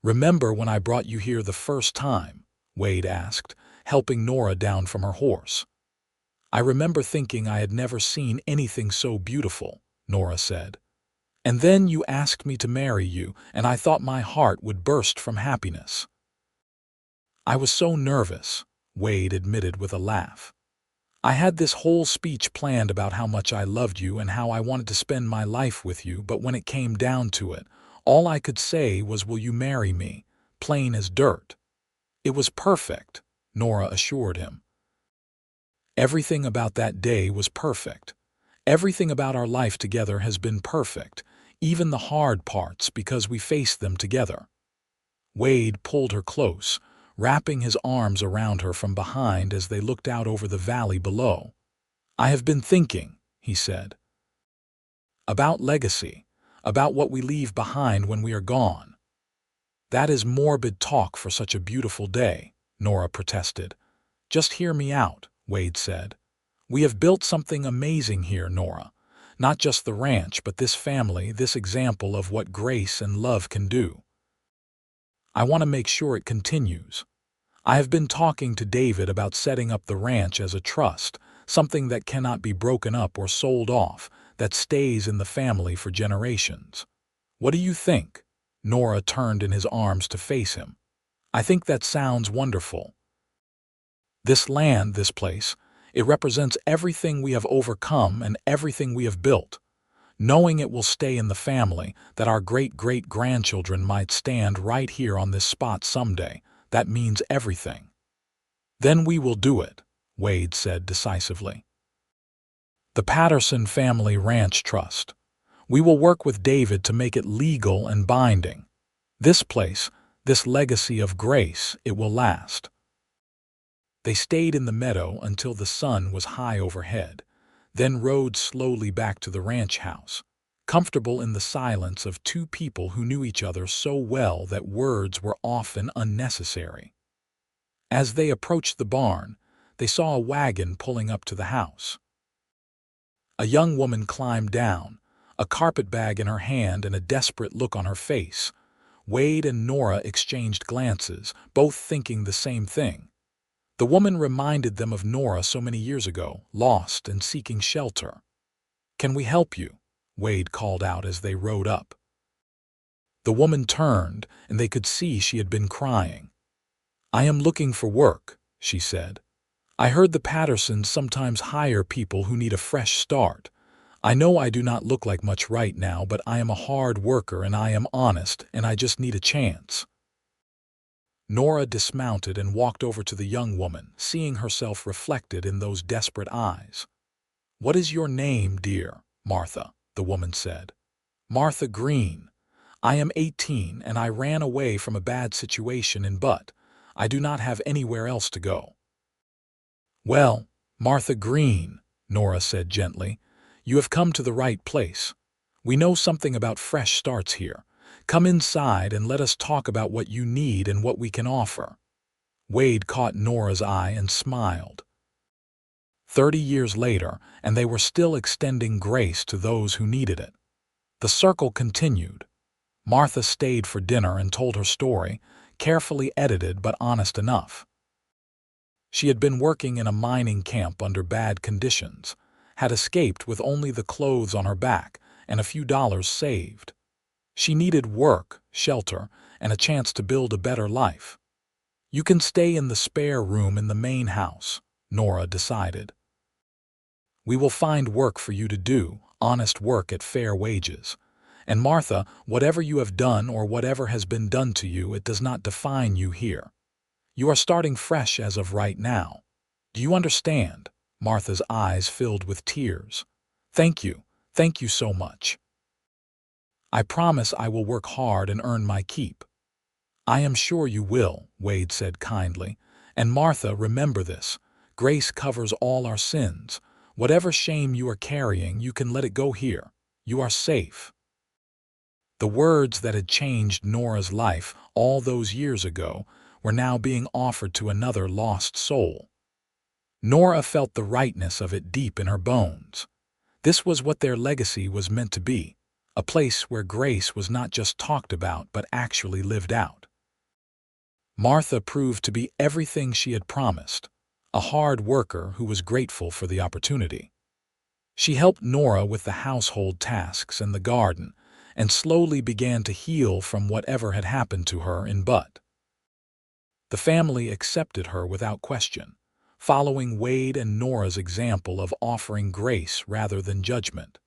"Remember when I brought you here the first time?" Wade asked, helping Nora down from her horse. "I remember thinking I had never seen anything so beautiful," Nora said. "And then you asked me to marry you, and I thought my heart would burst from happiness." "I was so nervous," Wade admitted with a laugh. "I had this whole speech planned about how much I loved you and how I wanted to spend my life with you, but when it came down to it, all I could say was, 'Will you marry me?' Plain as dirt." "It was perfect," Nora assured him. "Everything about that day was perfect. Everything about our life together has been perfect, even the hard parts, because we faced them together." Wade pulled her close, wrapping his arms around her from behind as they looked out over the valley below. "I have been thinking," he said, "about legacy, about what we leave behind when we are gone." "That is morbid talk for such a beautiful day," Nora protested. "Just hear me out," Wade said. "We have built something amazing here, Nora. Not just the ranch, but this family, this example of what grace and love can do. I want to make sure it continues. I have been talking to David about setting up the ranch as a trust, something that cannot be broken up or sold off, that stays in the family for generations. What do you think?" Nora turned in his arms to face him. "I think that sounds wonderful. This land, this place, it represents everything we have overcome and everything we have built. Knowing it will stay in the family, that our great-great-grandchildren might stand right here on this spot someday, that means everything." "Then we will do it," Wade said decisively. "The Patterson Family Ranch Trust. We will work with David to make it legal and binding. This place, This legacy of grace, it will last. They stayed in the meadow until the sun was high overhead, then rode slowly back to the ranch house, comfortable in the silence of two people who knew each other so well that words were often unnecessary. As they approached the barn, they saw a wagon pulling up to the house. A young woman climbed down, a carpet bag in her hand and a desperate look on her face. Wade and Nora exchanged glances, both thinking the same thing. The woman reminded them of Nora so many years ago, lost and seeking shelter. "Can we help you?" Wade called out as they rode up. The woman turned, and they could see she had been crying. "I am looking for work," she said. "I heard the Pattersons sometimes hire people who need a fresh start. I know I do not look like much right now, but I am a hard worker and I am honest, and I just need a chance." Nora dismounted and walked over to the young woman, seeing herself reflected in those desperate eyes. "What is your name, dear?" "Martha," the woman said. "Martha Green. I am 18 and I ran away from a bad situation in Butte. I do not have anywhere else to go." "Well, Martha Green," Nora said gently, "you have come to the right place. We know something about fresh starts here. Come inside and let us talk about what you need and what we can offer." Wade caught Nora's eye and smiled. 30 years later, and they were still extending grace to those who needed it. The circle continued. Martha stayed for dinner and told her story, carefully edited but honest enough. She had been working in a mining camp under bad conditions, had escaped with only the clothes on her back and a few dollars saved. She needed work, shelter, and a chance to build a better life. "You can stay in the spare room in the main house," Nora decided. "We will find work for you to do, honest work at fair wages. And Martha, whatever you have done or whatever has been done to you, it does not define you here. You are starting fresh as of right now. Do you understand?" Martha's eyes filled with tears. Thank you so much. "I promise I will work hard and earn my keep." "I am sure you will," Wade said kindly. "And Martha, remember this. Grace covers all our sins. Whatever shame you are carrying, you can let it go here. You are safe." The words that had changed Nora's life all those years ago were now being offered to another lost soul. Nora felt the rightness of it deep in her bones. This was what their legacy was meant to be, a place where grace was not just talked about but actually lived out. Martha proved to be everything she had promised, a hard worker who was grateful for the opportunity. She helped Nora with the household tasks and the garden, and slowly began to heal from whatever had happened to her in Butte. The family accepted her without question, following Wade and Nora's example of offering grace rather than judgment.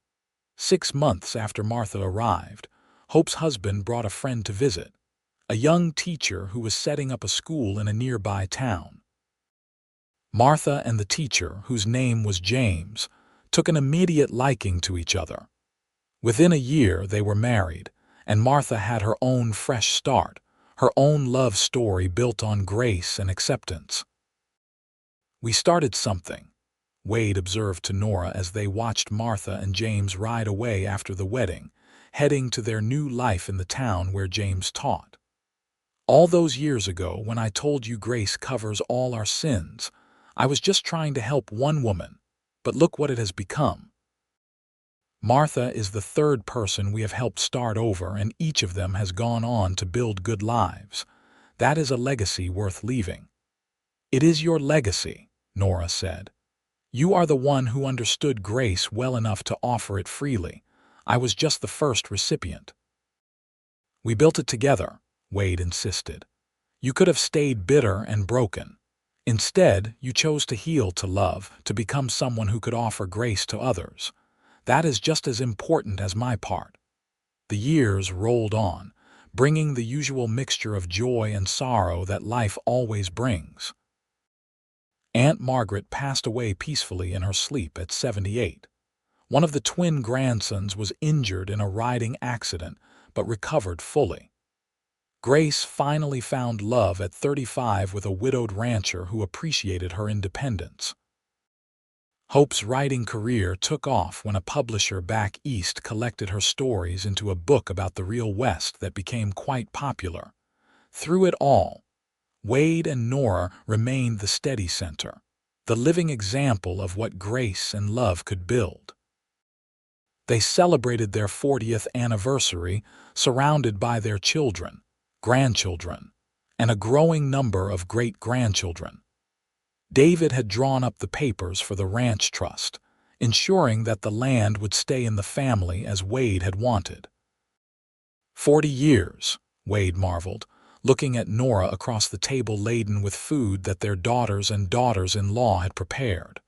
6 months after Martha arrived, Hope's husband brought a friend to visit, a young teacher who was setting up a school in a nearby town. Martha and the teacher, whose name was James, took an immediate liking to each other. Within a year they were married, and Martha had her own fresh start, her own love story built on grace and acceptance. "We started something," Wade observed to Nora as they watched Martha and James ride away after the wedding, heading to their new life in the town where James taught. "All those years ago, when I told you grace covers all our sins, I was just trying to help one woman, but look what it has become. Martha is the third person we have helped start over, and each of them has gone on to build good lives. That is a legacy worth leaving." "It is your legacy," Nora said. "You are the one who understood grace well enough to offer it freely. I was just the first recipient." "We built it together," Wade insisted. "You could have stayed bitter and broken. Instead, you chose to heal, to love, to become someone who could offer grace to others. That is just as important as my part." The years rolled on, bringing the usual mixture of joy and sorrow that life always brings. Aunt Margaret passed away peacefully in her sleep at 78. One of the twin grandsons was injured in a riding accident, but recovered fully. Grace finally found love at 35 with a widowed rancher who appreciated her independence. Hope's writing career took off when a publisher back east collected her stories into a book about the real West that became quite popular. Through it all, Wade and Nora remained the steady center, the living example of what grace and love could build. They celebrated their 40th anniversary surrounded by their children, grandchildren, and a growing number of great-grandchildren. David had drawn up the papers for the ranch trust, ensuring that the land would stay in the family as Wade had wanted. 40 years, Wade marveled, looking at Nora across the table laden with food that their daughters and daughters-in-law had prepared.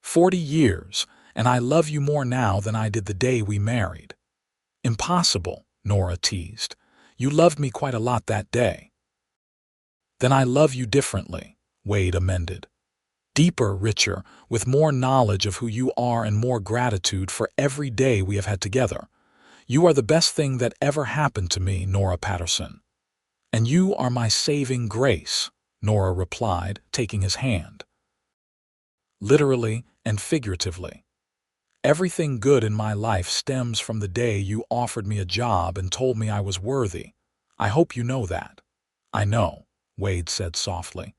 40 years, and I love you more now than I did the day we married. Impossible, Nora teased. You loved me quite a lot that day. Then I love you differently, Wade amended. Deeper, richer, with more knowledge of who you are and more gratitude for every day we have had together. You are the best thing that ever happened to me, Nora Patterson. And you are my saving grace, Nora replied, taking his hand. Literally and figuratively. Everything good in my life stems from the day you offered me a job and told me I was worthy. I hope you know that. I know, Wade said softly.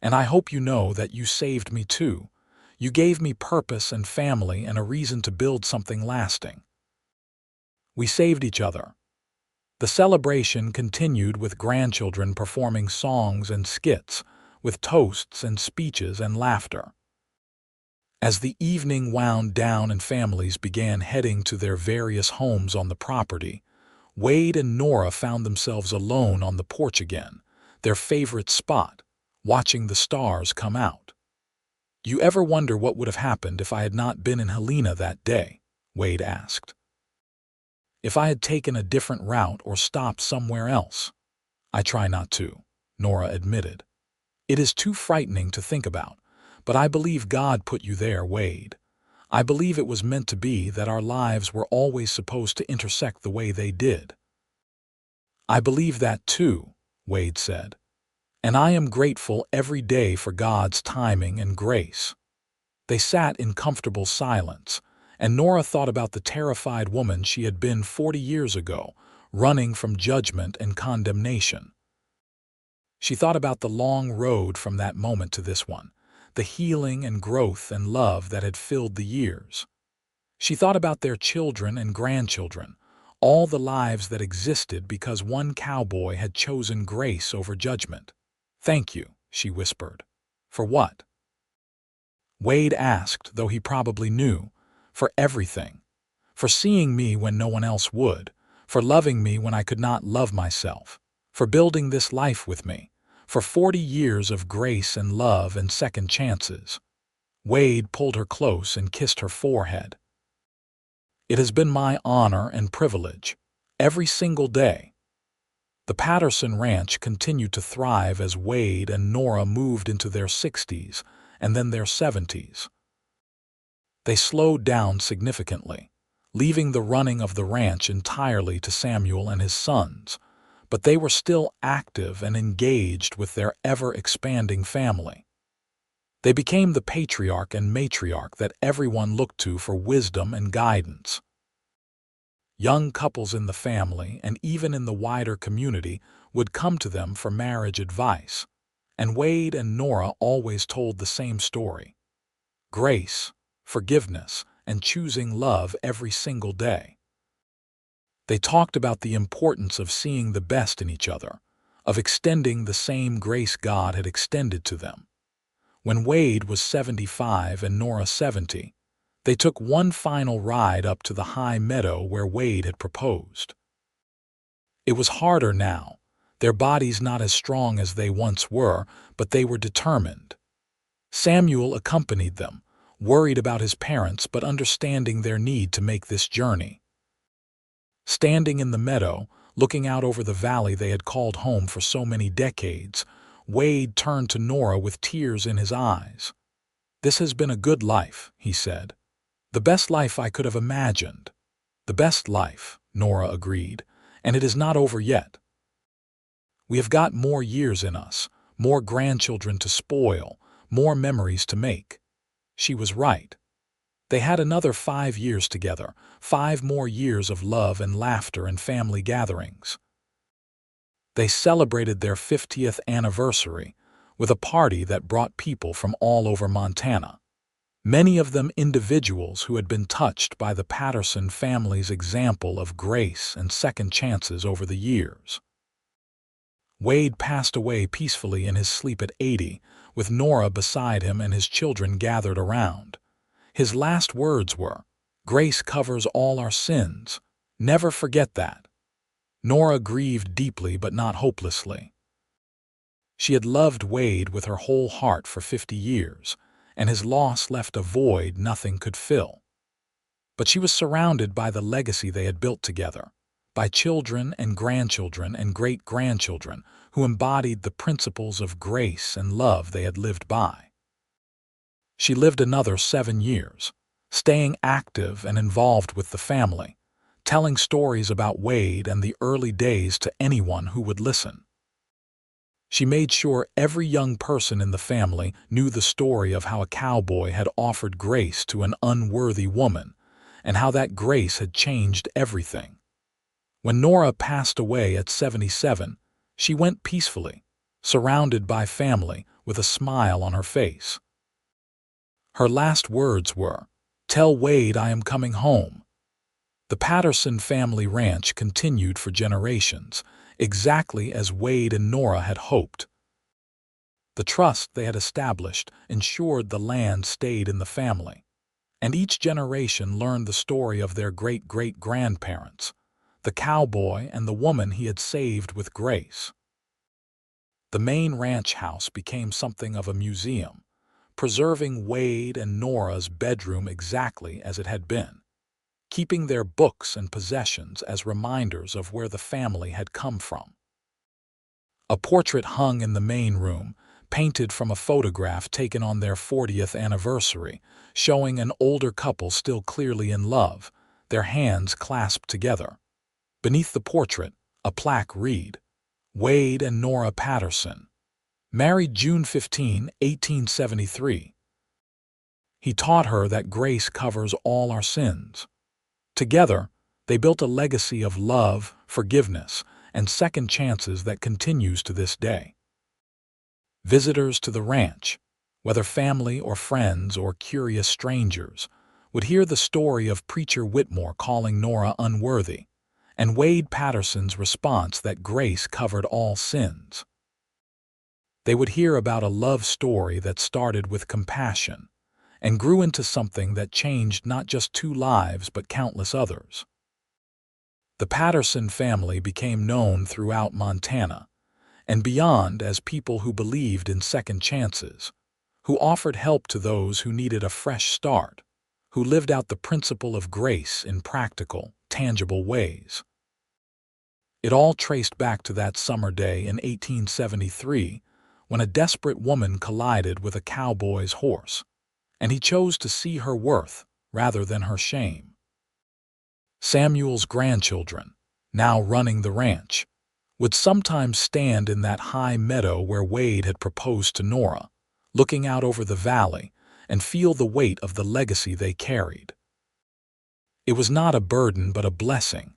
And I hope you know that you saved me too. You gave me purpose and family and a reason to build something lasting. We saved each other. The celebration continued with grandchildren performing songs and skits, with toasts and speeches and laughter. As the evening wound down and families began heading to their various homes on the property, Wade and Nora found themselves alone on the porch again, their favorite spot, watching the stars come out. You ever wonder what would have happened if I had not been in Helena that day? Wade asked. If I had taken a different route or stopped somewhere else? I try not to, Nora admitted. It is too frightening to think about, but I believe God put you there, Wade. I believe it was meant to be that our lives were always supposed to intersect the way they did. I believe that too, Wade said. And I am grateful every day for God's timing and grace. They sat in comfortable silence, and Nora thought about the terrified woman she had been 40 years ago, running from judgment and condemnation. She thought about the long road from that moment to this one, the healing and growth and love that had filled the years. She thought about their children and grandchildren, all the lives that existed because one cowboy had chosen grace over judgment. Thank you, she whispered. For what? Wade asked, though he probably knew. For everything. For seeing me when no one else would. For loving me when I could not love myself. For building this life with me. For 40 years of grace and love and second chances. Wade pulled her close and kissed her forehead. It has been my honor and privilege. Every single day. The Patterson Ranch continued to thrive as Wade and Nora moved into their 60s and then their 70s. They slowed down significantly, leaving the running of the ranch entirely to Samuel and his sons, but they were still active and engaged with their ever-expanding family. They became the patriarch and matriarch that everyone looked to for wisdom and guidance. Young couples in the family and even in the wider community would come to them for marriage advice, and Wade and Nora always told the same story. Grace, forgiveness, and choosing love every single day. They talked about the importance of seeing the best in each other, of extending the same grace God had extended to them. When Wade was 75 and Nora 70, they took one final ride up to the high meadow where Wade had proposed. It was harder now, their bodies not as strong as they once were, but they were determined. Samuel accompanied them, worried about his parents but understanding their need to make this journey. Standing in the meadow, looking out over the valley they had called home for so many decades, Wade turned to Nora with tears in his eyes. "This has been a good life," he said. "The best life I could have imagined." "The best life," Nora agreed, "and it is not over yet." We have got more years in us, more grandchildren to spoil, more memories to make." She was right. They had another 5 years together, 5 more years of love and laughter and family gatherings. They celebrated their 50th anniversary with a party that brought people from all over Montana, many of them individuals who had been touched by the Patterson family's example of grace and second chances over the years. Wade passed away peacefully in his sleep at 80, with Nora beside him and his children gathered around. His last words were, "Grace covers all our sins. Never forget that." Nora grieved deeply but not hopelessly. She had loved Wade with her whole heart for 50 years, and his loss left a void nothing could fill. But she was surrounded by the legacy they had built together, by children and grandchildren and great-grandchildren who embodied the principles of grace and love they had lived by. She lived another 7 years, staying active and involved with the family, telling stories about Wade and the early days to anyone who would listen. She made sure every young person in the family knew the story of how a cowboy had offered grace to an unworthy woman, and how that grace had changed everything. When Nora passed away at 77, she went peacefully, surrounded by family, with a smile on her face. Her last words were, "Tell Wade I am coming home." The Patterson family ranch continued for generations, exactly as Wade and Nora had hoped. The trust they had established ensured the land stayed in the family, and each generation learned the story of their great-great-grandparents, the cowboy and the woman he had saved with grace. The main ranch house became something of a museum, preserving Wade and Nora's bedroom exactly as it had been, keeping their books and possessions as reminders of where the family had come from. A portrait hung in the main room, painted from a photograph taken on their 40th anniversary, showing an older couple still clearly in love, their hands clasped together. Beneath the portrait, a plaque read, "Wade and Nora Patterson, married June 15, 1873. He taught her that grace covers all our sins." Together, they built a legacy of love, forgiveness, and second chances that continues to this day. Visitors to the ranch, whether family or friends or curious strangers, would hear the story of Preacher Whitmore calling Nora unworthy, and Wade Patterson's response that grace covered all sins. They would hear about a love story that started with compassion and grew into something that changed not just 2 lives but countless others. The Patterson family became known throughout Montana and beyond as people who believed in second chances, who offered help to those who needed a fresh start, who lived out the principle of grace in practical, tangible ways. It all traced back to that summer day in 1873 when a desperate woman collided with a cowboy's horse, and he chose to see her worth rather than her shame. Samuel's grandchildren, now running the ranch, would sometimes stand in that high meadow where Wade had proposed to Nora, looking out over the valley, and feel the weight of the legacy they carried. It was not a burden but a blessing,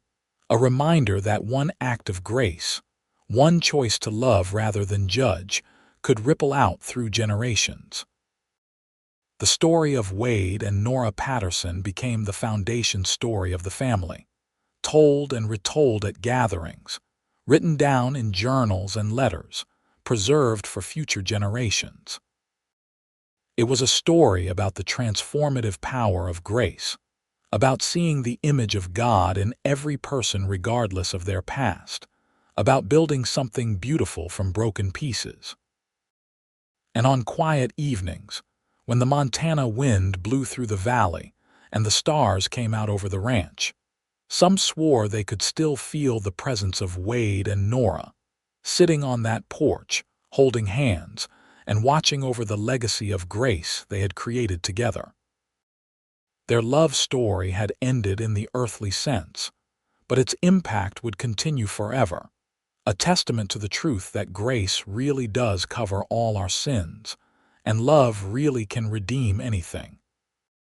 a reminder that one act of grace, one choice to love rather than judge, could ripple out through generations. The story of Wade and Nora Patterson became the foundation story of the family, told and retold at gatherings, written down in journals and letters, preserved for future generations. It was a story about the transformative power of grace, about seeing the image of God in every person regardless of their past, about building something beautiful from broken pieces. And on quiet evenings, when the Montana wind blew through the valley and the stars came out over the ranch, some swore they could still feel the presence of Wade and Nora, sitting on that porch, holding hands, and watching over the legacy of grace they had created together. Their love story had ended in the earthly sense, but its impact would continue forever, a testament to the truth that grace really does cover all our sins, and love really can redeem anything.